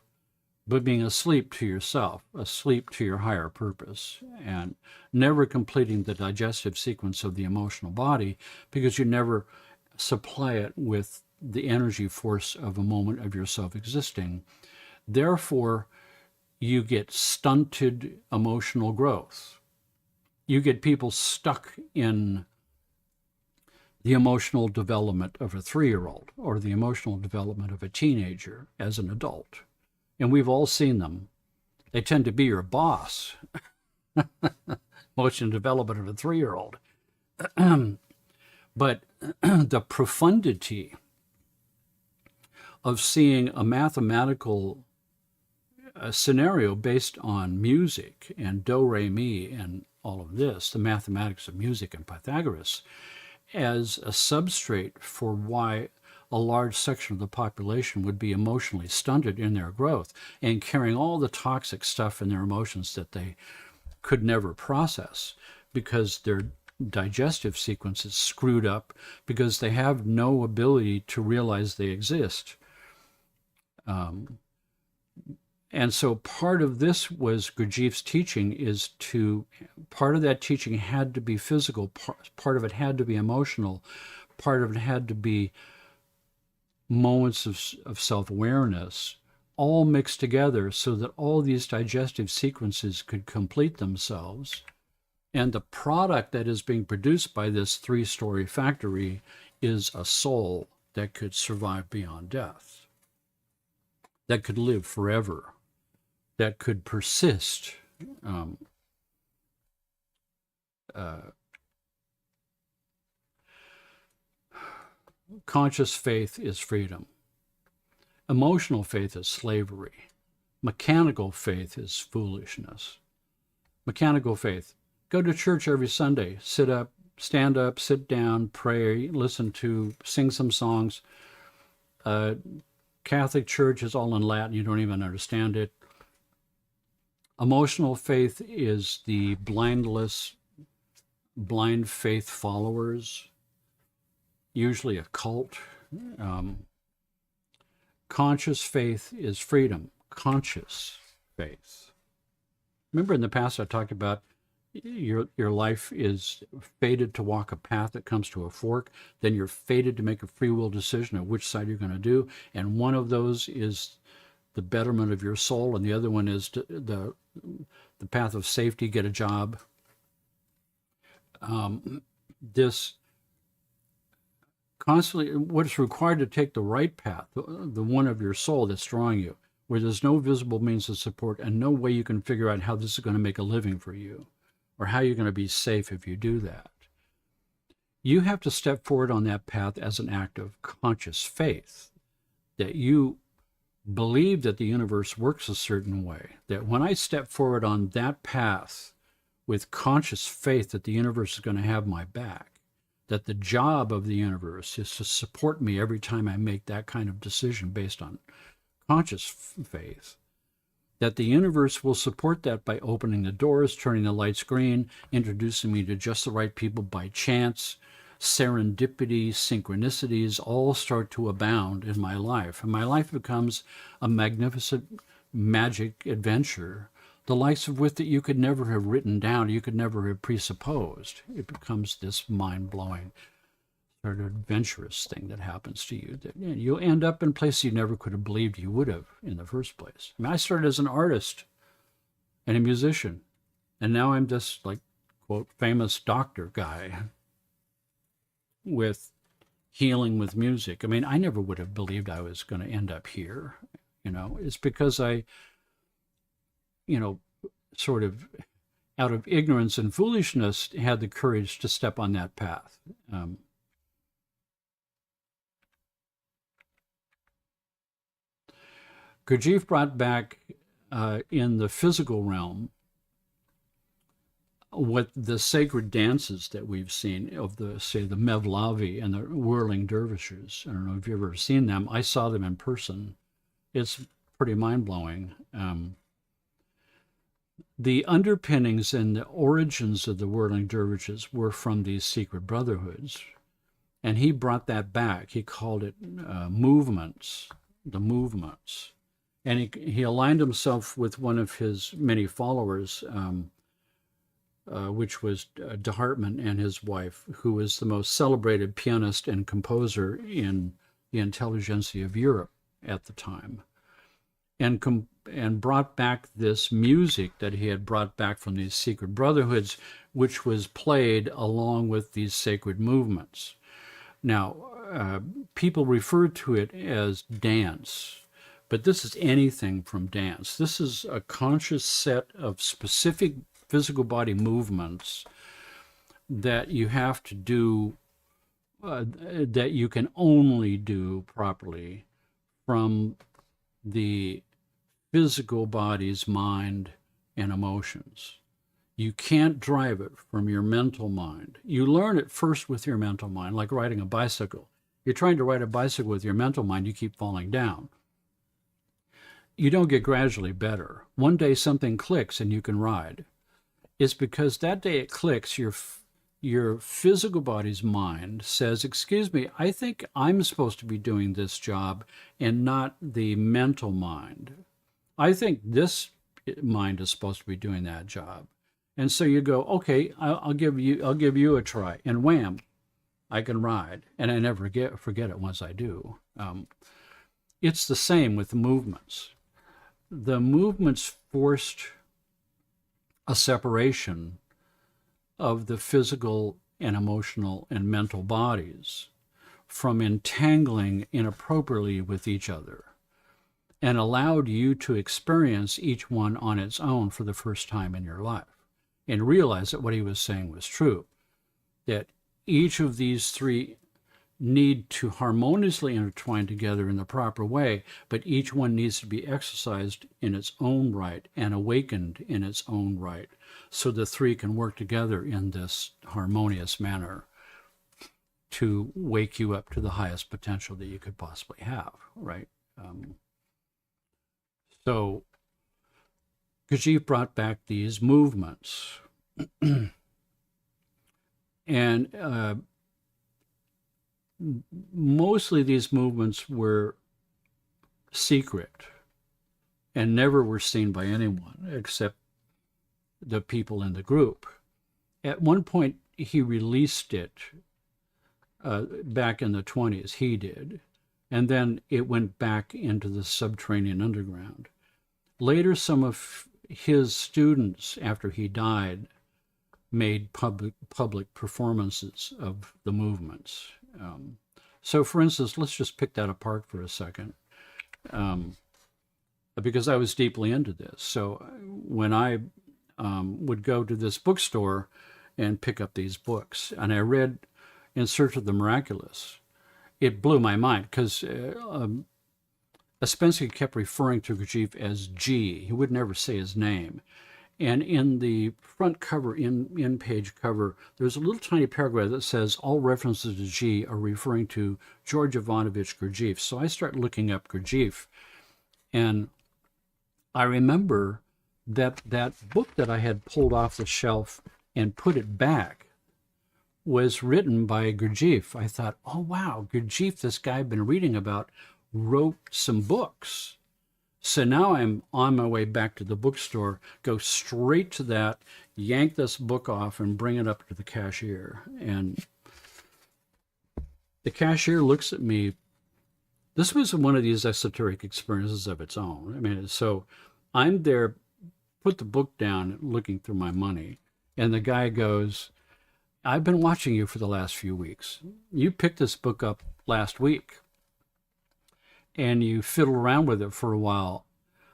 but being asleep to yourself, asleep to your higher purpose, and never completing the digestive sequence of the emotional body because you never supply it with the energy force of a moment of yourself existing. Therefore, you get stunted emotional growth. You get people stuck in the emotional development of a 3-year-old or the emotional development of a teenager as an adult. And we've all seen them. They tend to be your boss. Emotional development of a 3-year-old. But the profundity of seeing a mathematical scenario based on music and do, re, mi, and all of this, the mathematics of music and Pythagoras, as a substrate for why a large section of the population would be emotionally stunted in their growth and carrying all the toxic stuff in their emotions that they could never process because their digestive sequence is screwed up because they have no ability to realize they exist. And so part of this was Gurdjieff's teaching part of that teaching had to be physical, part of it had to be emotional, part of it had to be moments of self-awareness, all mixed together so that all these digestive sequences could complete themselves. And the product that is being produced by this 3-story factory is a soul that could survive beyond death, that could live forever, that could persist. Conscious faith is freedom. Emotional faith is slavery. Mechanical faith is foolishness. Mechanical faith. Go to church every Sunday. Sit up, stand up, sit down, pray, sing some songs. Catholic Church is all in Latin. You don't even understand it. Emotional faith is the blind faith followers, usually a cult. Conscious faith is freedom. Conscious faith. Remember in the past I talked about your life is fated to walk a path that comes to a fork, then you're fated to make a free will decision of which side you're going to do, and one of those is the betterment of your soul, and the other one is the path of safety, get a job. This constantly, what is required to take the right path, the one of your soul that's drawing you, where there's no visible means of support and no way you can figure out how this is going to make a living for you or how you're going to be safe if you do that. You have to step forward on that path as an act of conscious faith, that you believe that the universe works a certain way, that when I step forward on that path with conscious faith that the universe is going to have my back, that the job of the universe is to support me every time I make that kind of decision based on conscious faith, that the universe will support that by opening the doors, turning the lights green, introducing me to just the right people by chance, serendipity, synchronicities all start to abound in my life. And my life becomes a magnificent magic adventure, the likes of which that you could never have written down, you could never have presupposed. It becomes this mind-blowing sort of adventurous thing that happens to you, that you'll end up in places you never could have believed you would have in the first place. I mean, I started as an artist and a musician, and now I'm this, like, quote, famous doctor guy with healing with music. I mean, I never would have believed I was going to end up here. It's because I, sort of out of ignorance and foolishness had the courage to step on that path. Gurdjieff brought back in the physical realm what the sacred dances that we've seen of the Mevlavi and the whirling dervishes. I don't know if you've ever seen them. I saw them in person. It's pretty mind-blowing. The underpinnings and the origins of the whirling dervishes were from these secret brotherhoods. And he brought that back. He called it movements, the movements. And he aligned himself with one of his many followers, which was de Hartmann and his wife, who was the most celebrated pianist and composer in the intelligentsia of Europe at the time, and brought back this music that he had brought back from these secret brotherhoods, which was played along with these sacred movements. Now, people refer to it as dance, but this is anything from dance. This is a conscious set of specific physical body movements that you have to do, that you can only do properly from the physical body's mind and emotions. You can't drive it from your mental mind. You learn it first with your mental mind, like riding a bicycle. You're trying to ride a bicycle with your mental mind, you keep falling down. You don't get gradually better. One day something clicks and you can ride. It's because that day it clicks, your physical body's mind says, excuse me, I think I'm supposed to be doing this job and not the mental mind. I think this mind is supposed to be doing that job. And so you go, okay, I'll give you a try. And wham, I can ride. And I never forget it once I do. It's the same with the movements. The movements forced a separation of the physical and emotional and mental bodies from entangling inappropriately with each other, and allowed you to experience each one on its own for the first time in your life and realize that what he was saying was true, that each of these three need to harmoniously intertwine together in the proper way, but each one needs to be exercised in its own right and awakened in its own right, so the three can work together in this harmonious manner to wake you up to the highest potential that you could possibly have, right? So Gurdjieff brought back these movements. And mostly these movements were secret and never were seen by anyone except the people in the group. At one point, he released it back in the 20s, he did, and then it went back into the subterranean underground. Later, some of his students, after he died, made public performances of the movements. So, for instance, let's just pick that apart for a second, because I was deeply into this. So when I would go to this bookstore and pick up these books, and I read In Search of the Miraculous, it blew my mind, because Ouspensky kept referring to Gurdjieff as G. He would never say his name. And in the front cover, in-page cover, there's a little tiny paragraph that says all references to G are referring to George Ivanovich Gurdjieff. So I start looking up Gurdjieff, and I remember that book that I had pulled off the shelf and put it back was written by Gurdjieff. I thought, oh wow, Gurdjieff, this guy I've been reading about, wrote some books. So now I'm on my way back to the bookstore, go straight to that, yank this book off and bring it up to the cashier. And the cashier looks at me. This was one of these esoteric experiences of its own. I mean, so I'm there, put the book down, looking through my money, and the guy goes, I've been watching you for the last few weeks. You picked this book up last week, and you fiddled around with it for a while.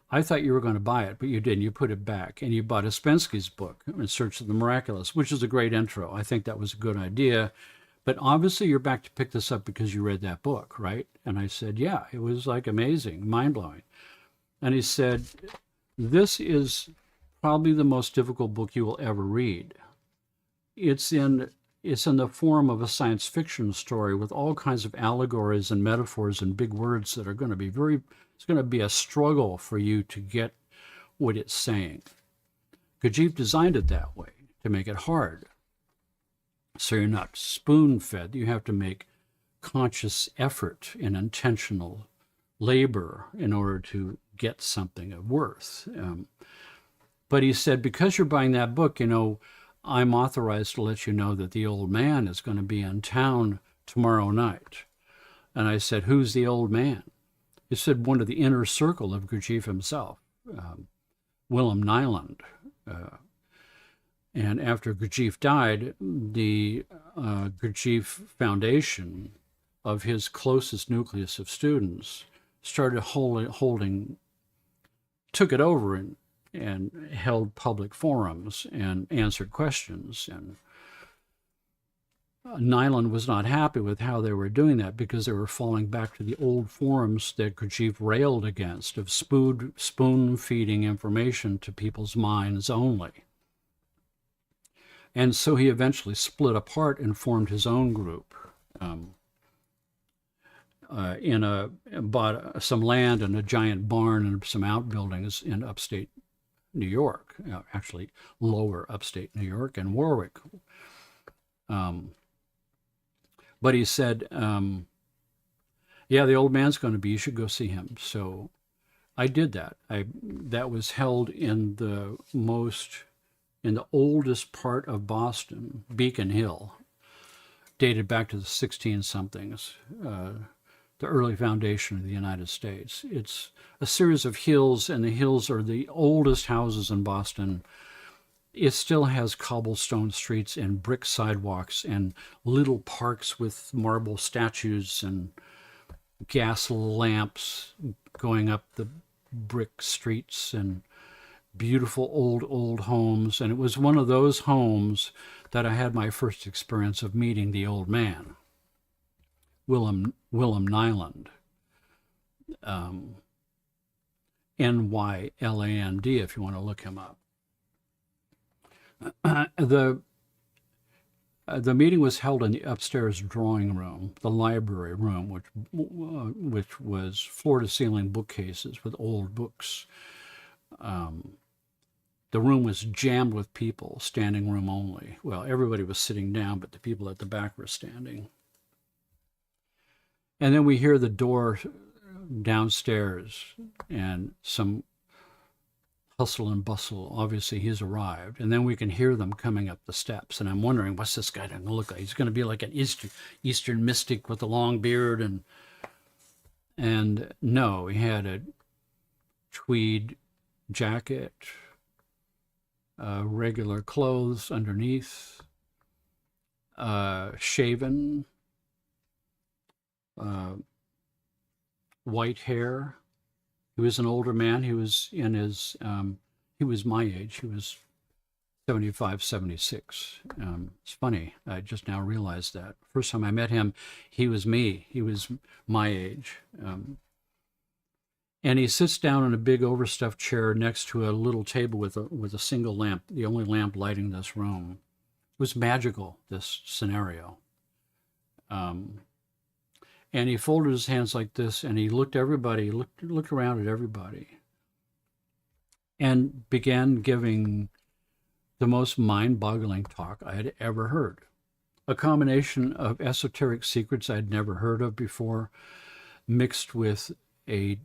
I thought you were going to buy it, but you didn't. You put it back, and you bought Ouspensky's book, In Search of the Miraculous, which is a great intro. I think that was a good idea. But obviously you're back to pick this up because you read that book, right? And I said, yeah, it was like amazing, mind-blowing. And he said, this is probably the most difficult book you will ever read. It's in the form of a science fiction story with all kinds of allegories and metaphors and big words that are going to be it's going to be a struggle for you to get what it's saying. Gurdjieff designed it that way to make it hard. So you're not spoon-fed. You have to make conscious effort and intentional labor in order to get something of worth. But he said, because you're buying that book, I'm authorized to let you know that the old man is going to be in town tomorrow night. And I said, who's the old man? He said, one of the inner circle of Gurdjieff himself, Willem Nyland. And after Gurdjieff died, the Gurdjieff Foundation of his closest nucleus of students started took it over and held public forums and answered questions. And Nyland was not happy with how they were doing that, because they were falling back to the old forms that Gurdjieff railed against, of spoon-feeding information to people's minds only. And so he eventually split apart and formed his own group. Bought some land and a giant barn and some outbuildings in upstate New York, actually lower upstate New York and Warwick. But he said, yeah, the old man's going to be, you should go see him. So I did that. That was held in the oldest part of Boston, Beacon Hill, dated back to the 16-somethings, the early foundation of the United States. It's a series of hills, and the hills are the oldest houses in Boston. It still has cobblestone streets and brick sidewalks and little parks with marble statues and gas lamps going up the brick streets and beautiful old homes. And it was one of those homes that I had my first experience of meeting the old man, Willem Nyland, Nyland, if you want to look him up. The meeting was held in the upstairs drawing room, the library room, which was floor-to-ceiling bookcases with old books. The room was jammed with people, standing room only. Well, everybody was sitting down, but the people at the back were standing. And then we hear the door downstairs, and some hustle and bustle. Obviously, he's arrived. And then we can hear them coming up the steps. And I'm wondering, what's this guy going to look like? He's going to be like an Eastern mystic with a long beard. And no, he had a tweed jacket, regular clothes underneath, shaven, white hair. He was an older man. He was in his, he was my age. He was 75, 76. It's funny. I just now realized that. First time I met him, he was me. He was my age. And he sits down in a big overstuffed chair next to a little table with a single lamp, the only lamp lighting this room. It was magical, this scenario. And he folded his hands like this, and he looked around at everybody, and began giving the most mind-boggling talk I had ever heard. A combination of esoteric secrets I'd never heard of before, mixed with a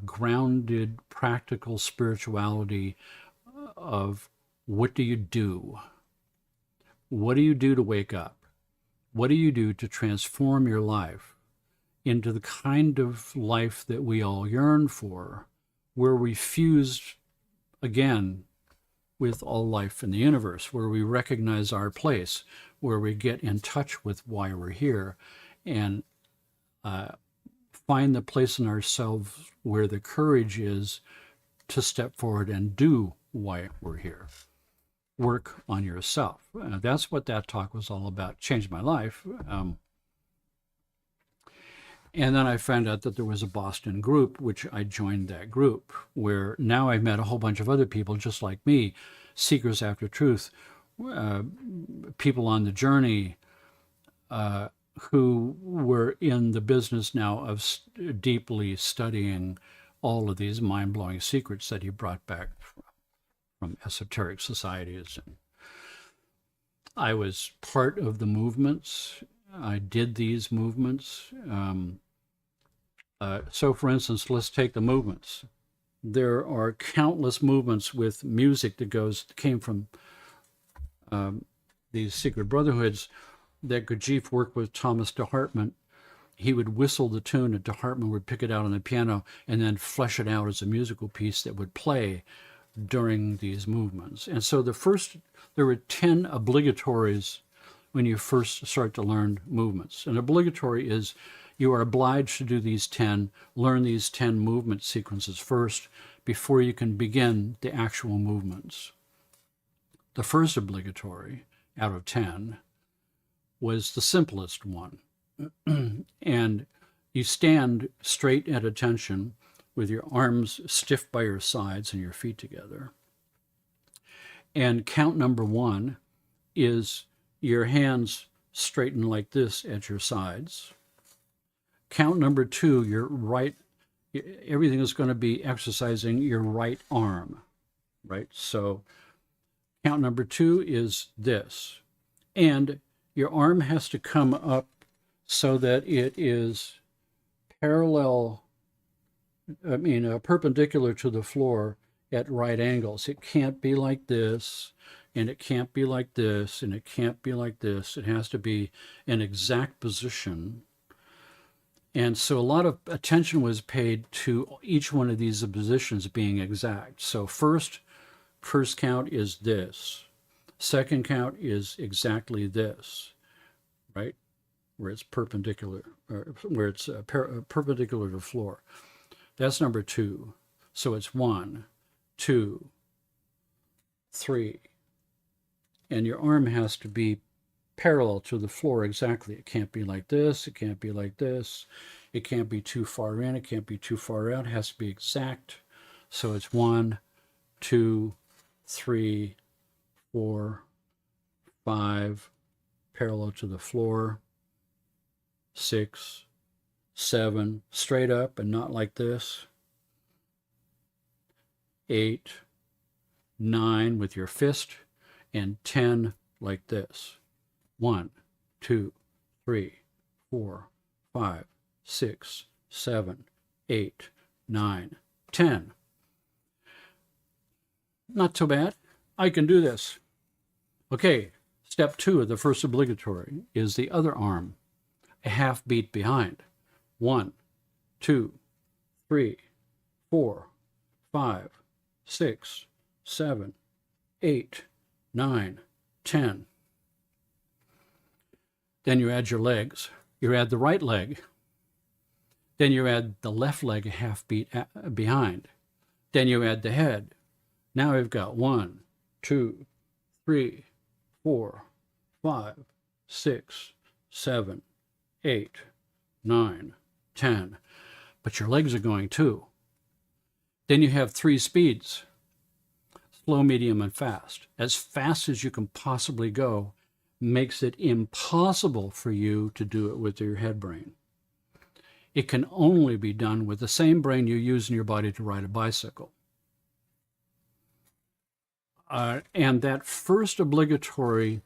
grounded, practical spirituality of what do you do? What do you do to wake up? What do you do to transform your life into the kind of life that we all yearn for, where we fuse again with all life in the universe, where we recognize our place, where we get in touch with why we're here, and find the place in ourselves where the courage is to step forward and do why we're here. Work on yourself. That's what that talk was all about. Changed my life. And then I found out that there was a Boston group, which I joined that group, where now I've met a whole bunch of other people just like me, seekers after truth, people on the journey, who were in the business now of deeply studying all of these mind-blowing secrets that he brought back from esoteric societies. And I was part of the movements. I did these movements. So, for instance, let's take the movements. There are countless movements with music that came from these secret brotherhoods that Gurdjieff worked with Thomas de Hartmann. He would whistle the tune, and de Hartmann would pick it out on the piano and then flesh it out as a musical piece that would play during these movements. And so there were 10 obligatories when you first start to learn movements. An obligatory is you are obliged to do learn these 10 movement sequences first before you can begin the actual movements. The first obligatory out of 10 was the simplest one. And you stand straight at attention with your arms stiff by your sides and your feet together. And count number 1 is your hands straighten like this at your sides. Count number 2, everything is going to be exercising your right arm, right? So count number 2 is this. And your arm has to come up so that it is perpendicular to the floor at right angles. It can't be like this, and it can't be like this, and it can't be like this. It has to be an exact position. And so a lot of attention was paid to each one of these positions being exact. So first count is this. Second count is exactly this, right? Where it's perpendicular, perpendicular to the floor. That's number 2. So it's 1, 2, 3. And your arm has to be parallel to the floor exactly. It can't be like this. It can't be like this. It can't be too far in. It can't be too far out. It has to be exact. So it's 1, 2, 3, 4, 5, parallel to the floor. 6, 7, straight up and not like this. 8, 9 with your fist, and 10 like this. 1, 2, 3, 4, 5, 6, 7, 8, 9, 10. not so bad. I can do this. Okay, step 2 of the first obligatory is the other arm, a half beat behind. 1, 2, 3, 4, 5, 6, 7, 8, 9, 10. Then you add your legs. You add the right leg. Then you add the left leg a half beat behind. Then you add the head. Now we've got 1, 2, 3, 4, 5, 6, 7, 8, 9, 10. But your legs are going too. Then you have 3 speeds, slow, medium, and fast. As fast as you can possibly go makes it impossible for you to do it with your head brain. It can only be done with the same brain you use in your body to ride a bicycle. And that first obligatory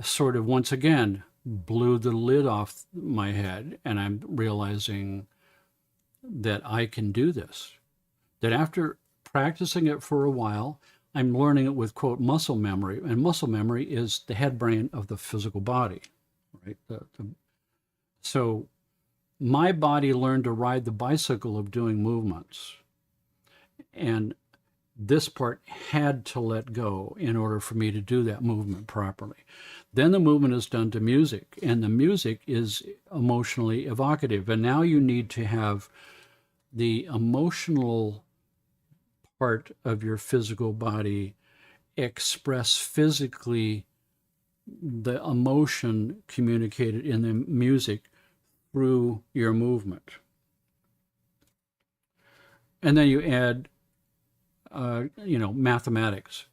sort of, once again, blew the lid off my head, and I'm realizing that I can do this. That after practicing it for a while, I'm learning it with, quote, muscle memory. And muscle memory is the head brain of the physical body, right? So my body learned to ride the bicycle of doing movements. And this part had to let go in order for me to do that movement properly. Then the movement is done to music, and the music is emotionally evocative. And now you need to have the emotional part of your physical body express physically the emotion communicated in the music through your movement. And then you add mathematics,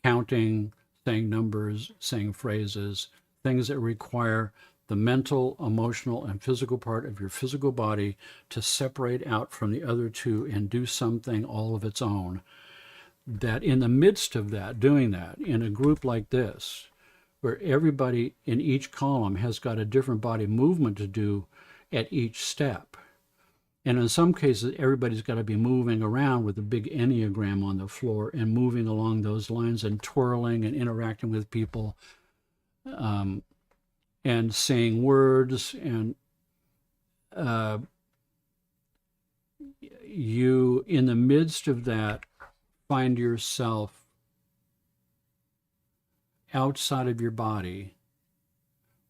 counting, saying numbers, saying phrases, things that require the mental, emotional, and physical part of your physical body to separate out from the other two and do something all of its own. That in the midst of that, doing that, in a group like this, where everybody in each column has got a different body movement to do at each step, and in some cases, everybody's got to be moving around with a big Enneagram on the floor and moving along those lines and twirling and interacting with people and saying words. And you, in the midst of that, find yourself outside of your body,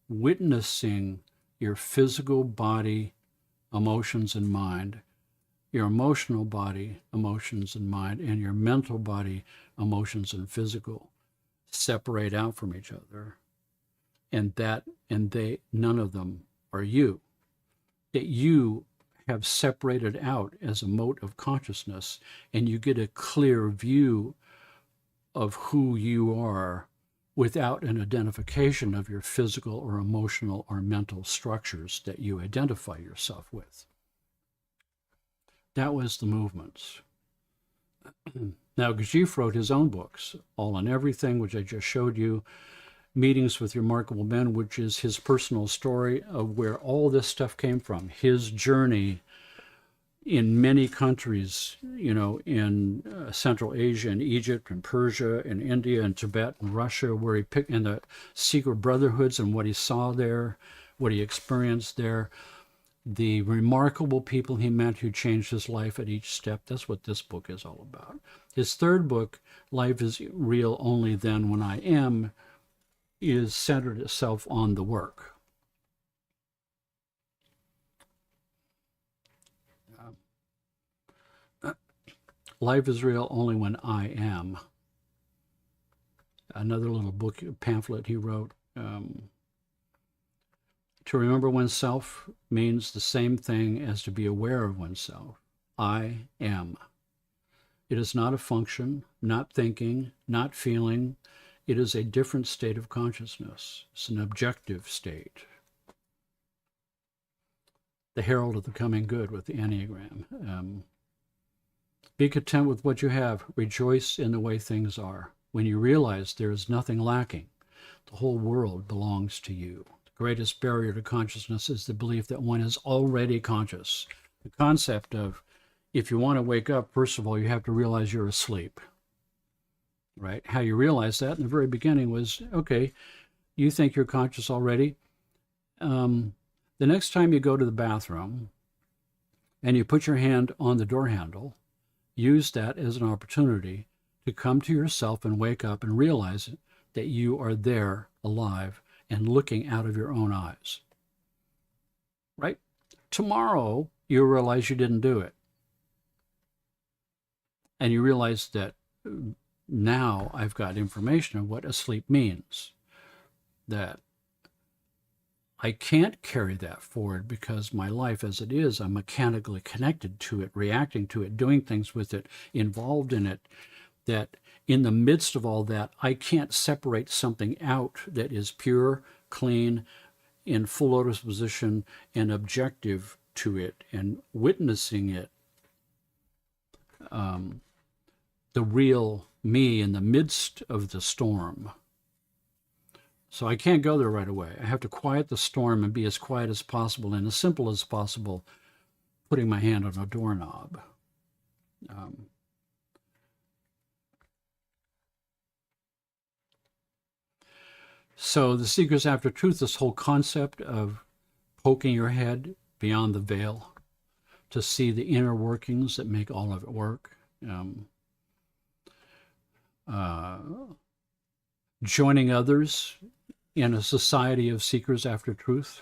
witnessing your physical body, emotions and mind, your emotional body, emotions and mind, and your mental body, emotions and physical separate out from each other. And they, none of them are you. That you have separated out as a mode of consciousness, and you get a clear view of who you are without an identification of your physical or emotional or mental structures that you identify yourself with. That was the movements. Now, Gurdjieff wrote his own books, All and Everything, which I just showed you, Meetings with Remarkable Men, which is his personal story of where all this stuff came from, his journey in many countries, in Central Asia and Egypt and Persia and India and Tibet and Russia, where he picked in the secret brotherhoods and what he saw there, what he experienced there, the remarkable people he met who changed his life at each step. That's what this book is all about. His third book, Life is Real Only Then When I Am, is centered itself on the work. Life is real only when I am. Another little book, pamphlet he wrote. To remember oneself means the same thing as to be aware of oneself. I am. It is not a function, not thinking, not feeling. It is a different state of consciousness. It's an objective state. The Herald of the Coming Good with the Enneagram. Be content with what you have. Rejoice in the way things are. When you realize there is nothing lacking, the whole world belongs to you. The greatest barrier to consciousness is the belief that one is already conscious. The concept of, if you want to wake up, first of all, you have to realize you're asleep. right? How you realize that in the very beginning was, okay, you think you're conscious already. The next time you go to the bathroom and you put your hand on the door handle, use that as an opportunity to come to yourself and wake up and realize that you are there alive and looking out of your own eyes, right? Tomorrow, you realize you didn't do it. And you realize that now I've got information of what asleep means, that I can't carry that forward because my life as it is, I'm mechanically connected to it, reacting to it, doing things with it, involved in it, that in the midst of all that, I can't separate something out that is pure, clean, in full lotus position and objective to it and witnessing it, the real me in the midst of the storm. So I can't go there right away. I have to quiet the storm and be as quiet as possible and as simple as possible, putting my hand on a doorknob. So the Seekers After Truth, this whole concept of poking your head beyond the veil to see the inner workings that make all of it work. Joining others in a society of seekers after truth.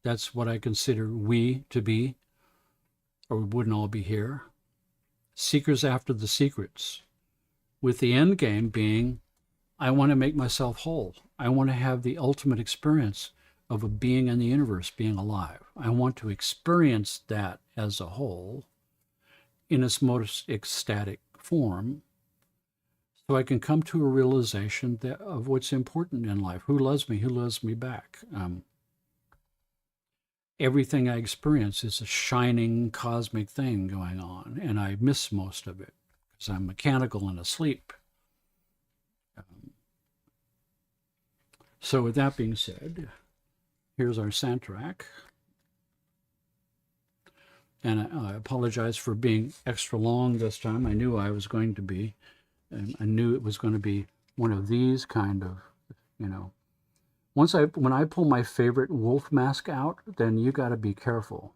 That's what I consider we to be, or we wouldn't all be here. Seekers after the secrets, with the end game being, I want to make myself whole. I want to have the ultimate experience of a being in the universe being alive. I want to experience that as a whole in its most ecstatic form, so I can come to a realization of what's important in life. Who loves me back? Everything I experience is a shining cosmic thing going on, and I miss most of it because I'm mechanical and asleep. So with that being said, here's our soundtrack. And I apologize for being extra long this time. I knew I was going to be. And I knew it was going to be one of these kind of, when I pull my favorite wolf mask out, then you got to be careful.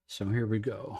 So here we go.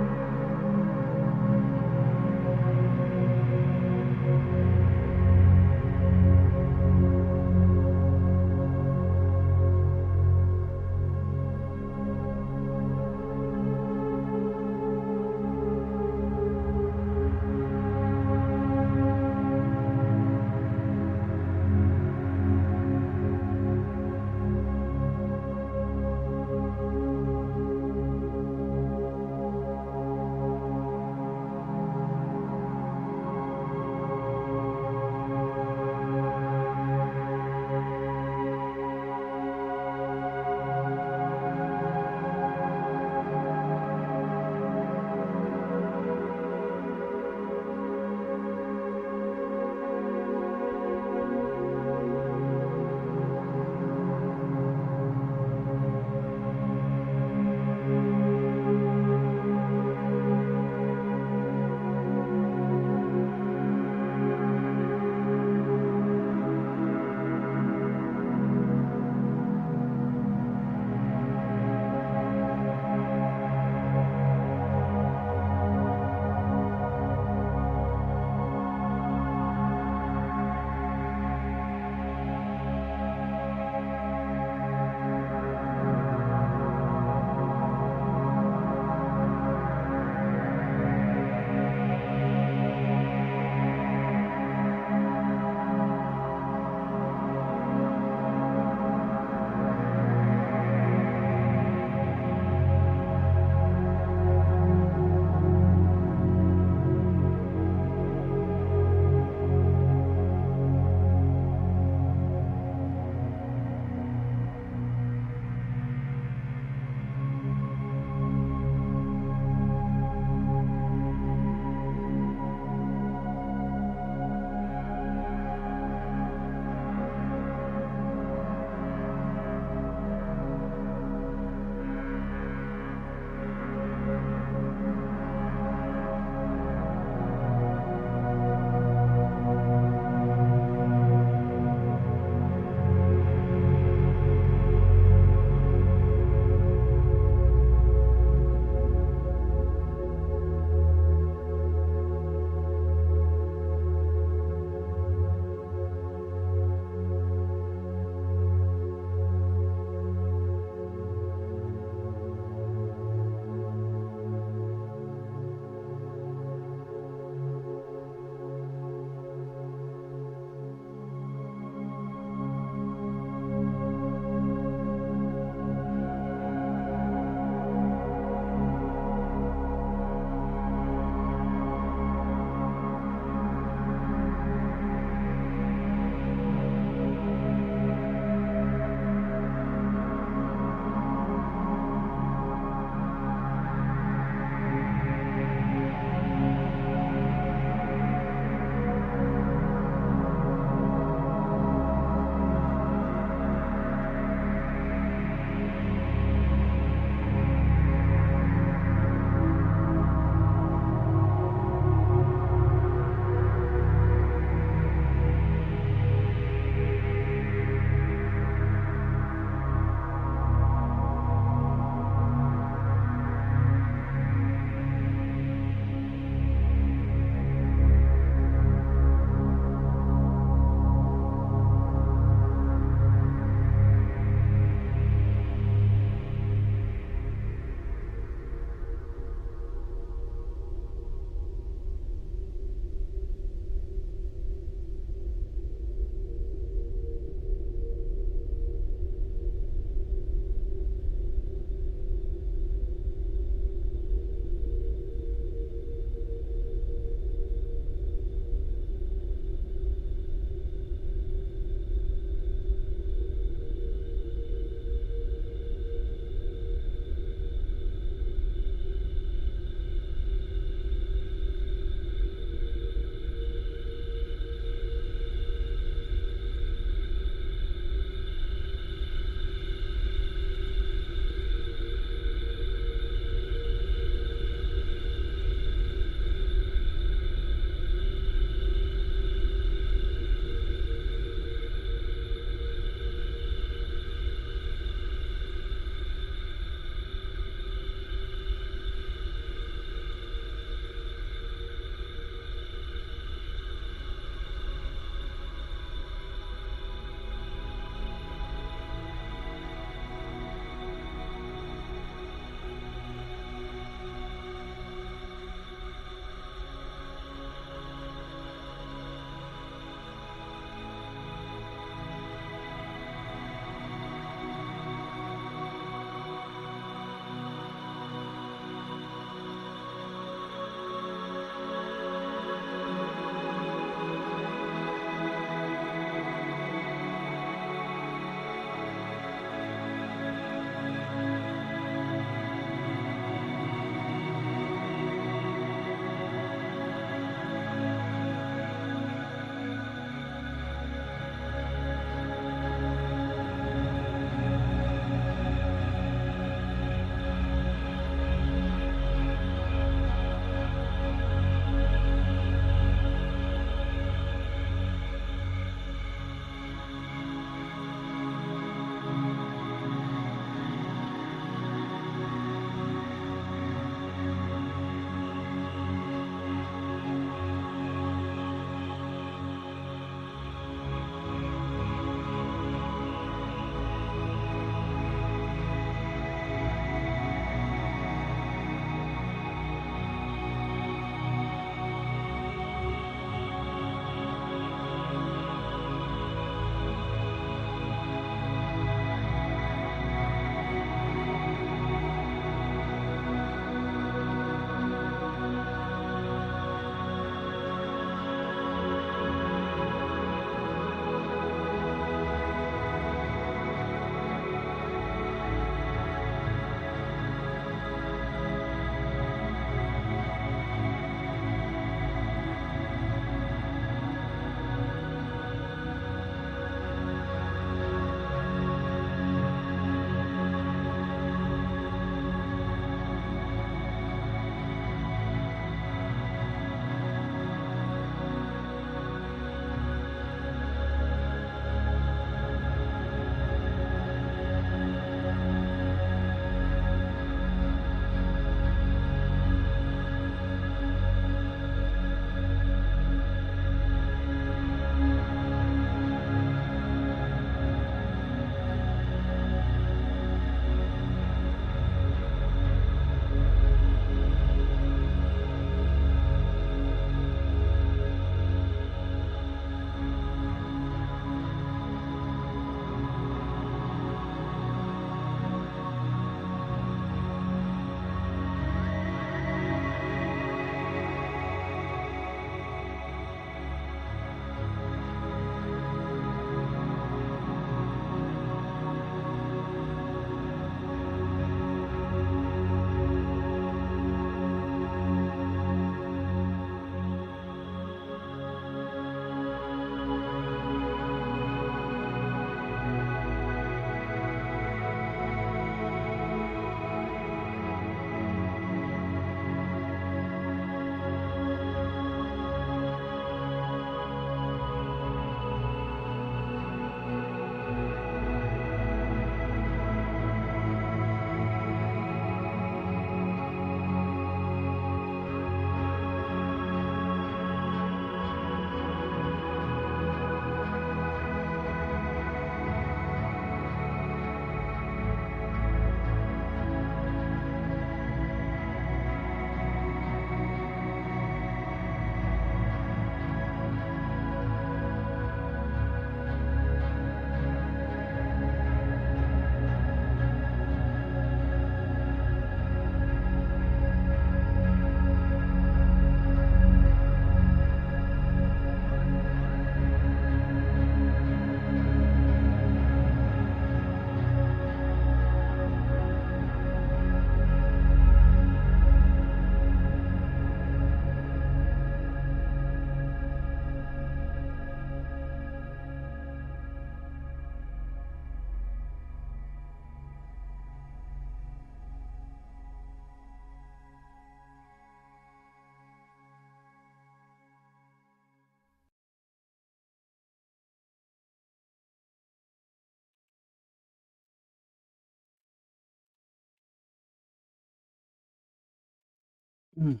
Mm.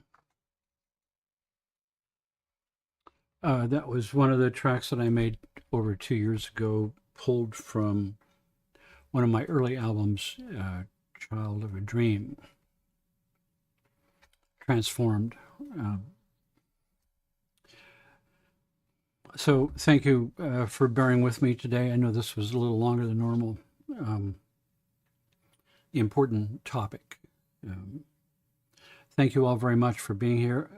That was one of the tracks that I made over 2 years ago, pulled from one of my early albums, Child of a Dream, Transformed. So thank you for bearing with me today. I know this was a little longer than normal. Important topic. Thank you all very much for being here.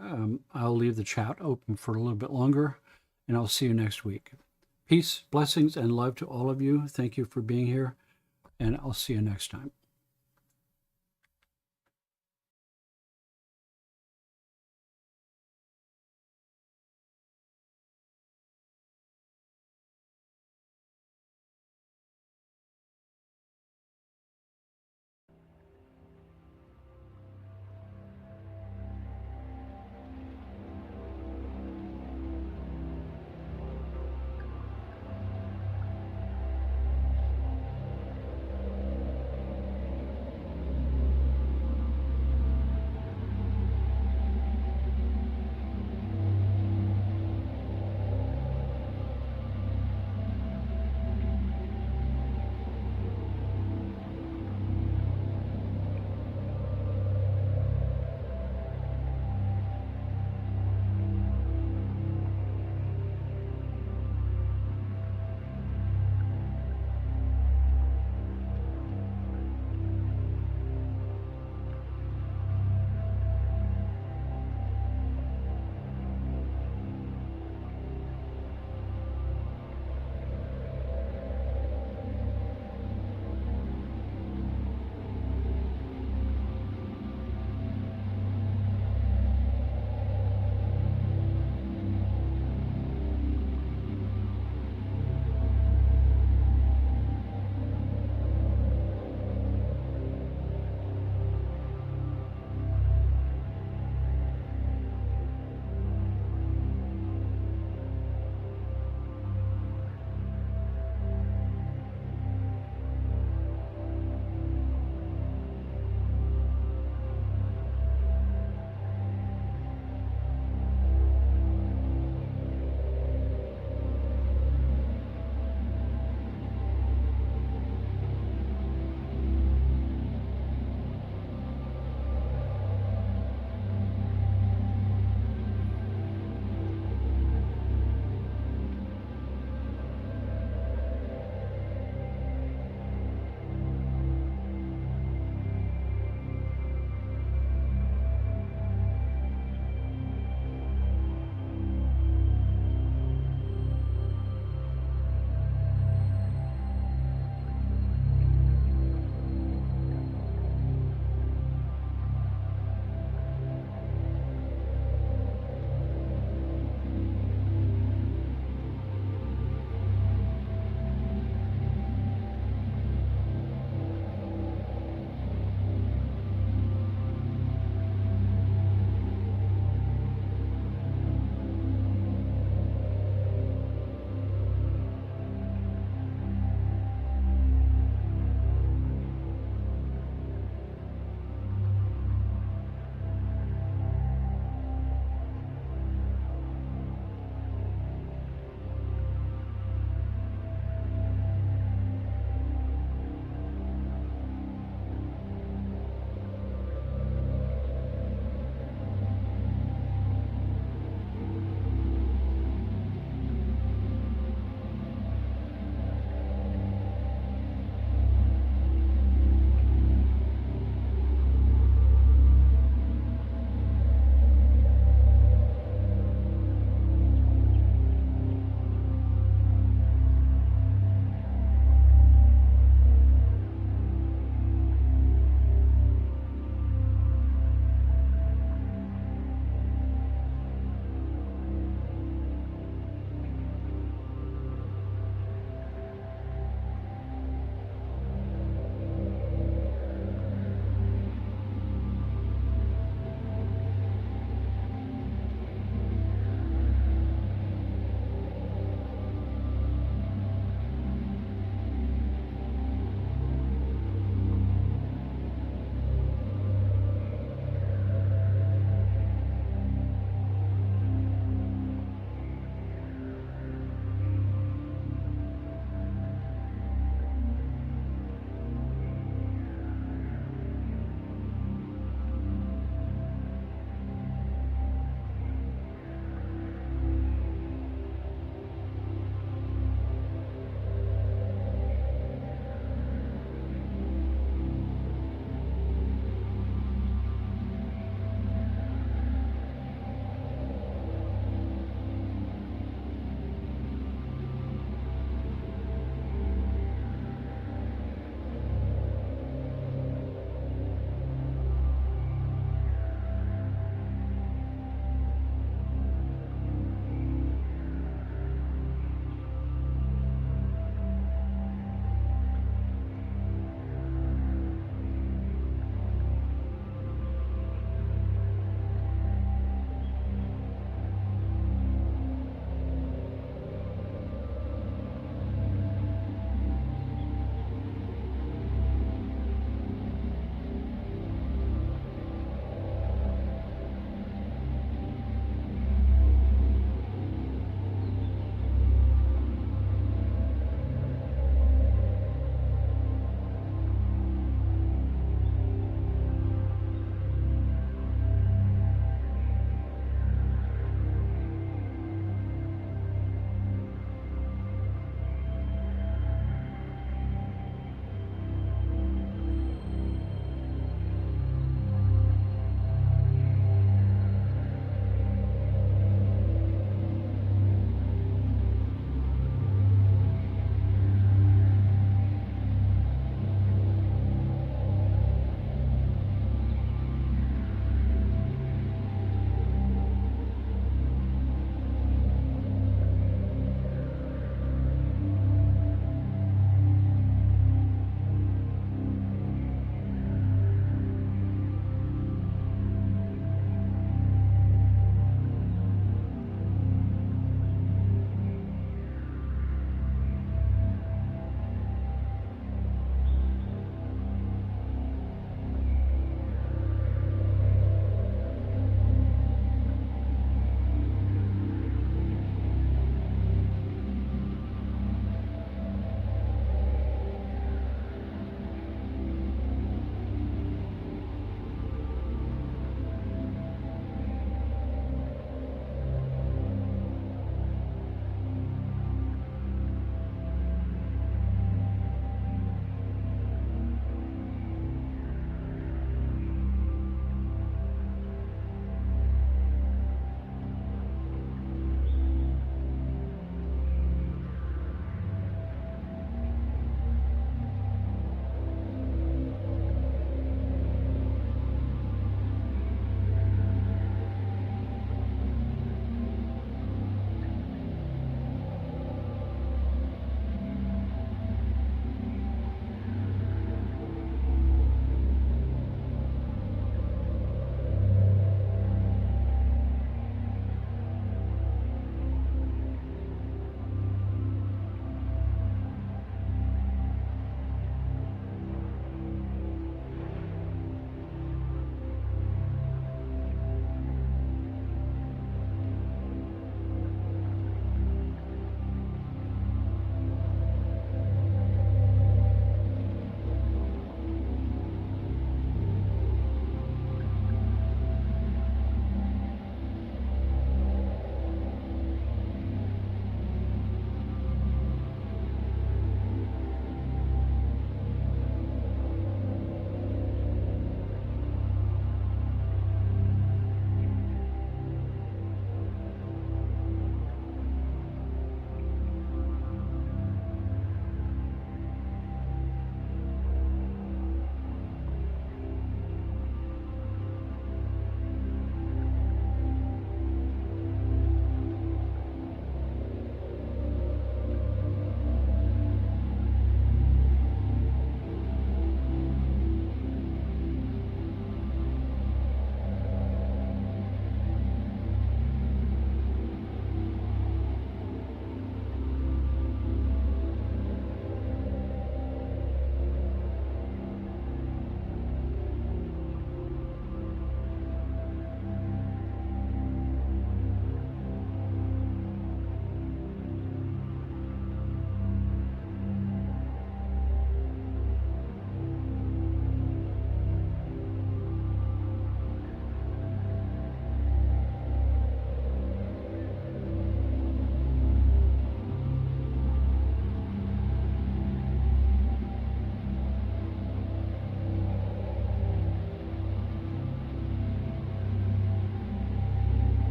I'll leave the chat open for a little bit longer, and I'll see you next week. Peace, blessings, and love to all of you. Thank you for being here, and I'll see you next time.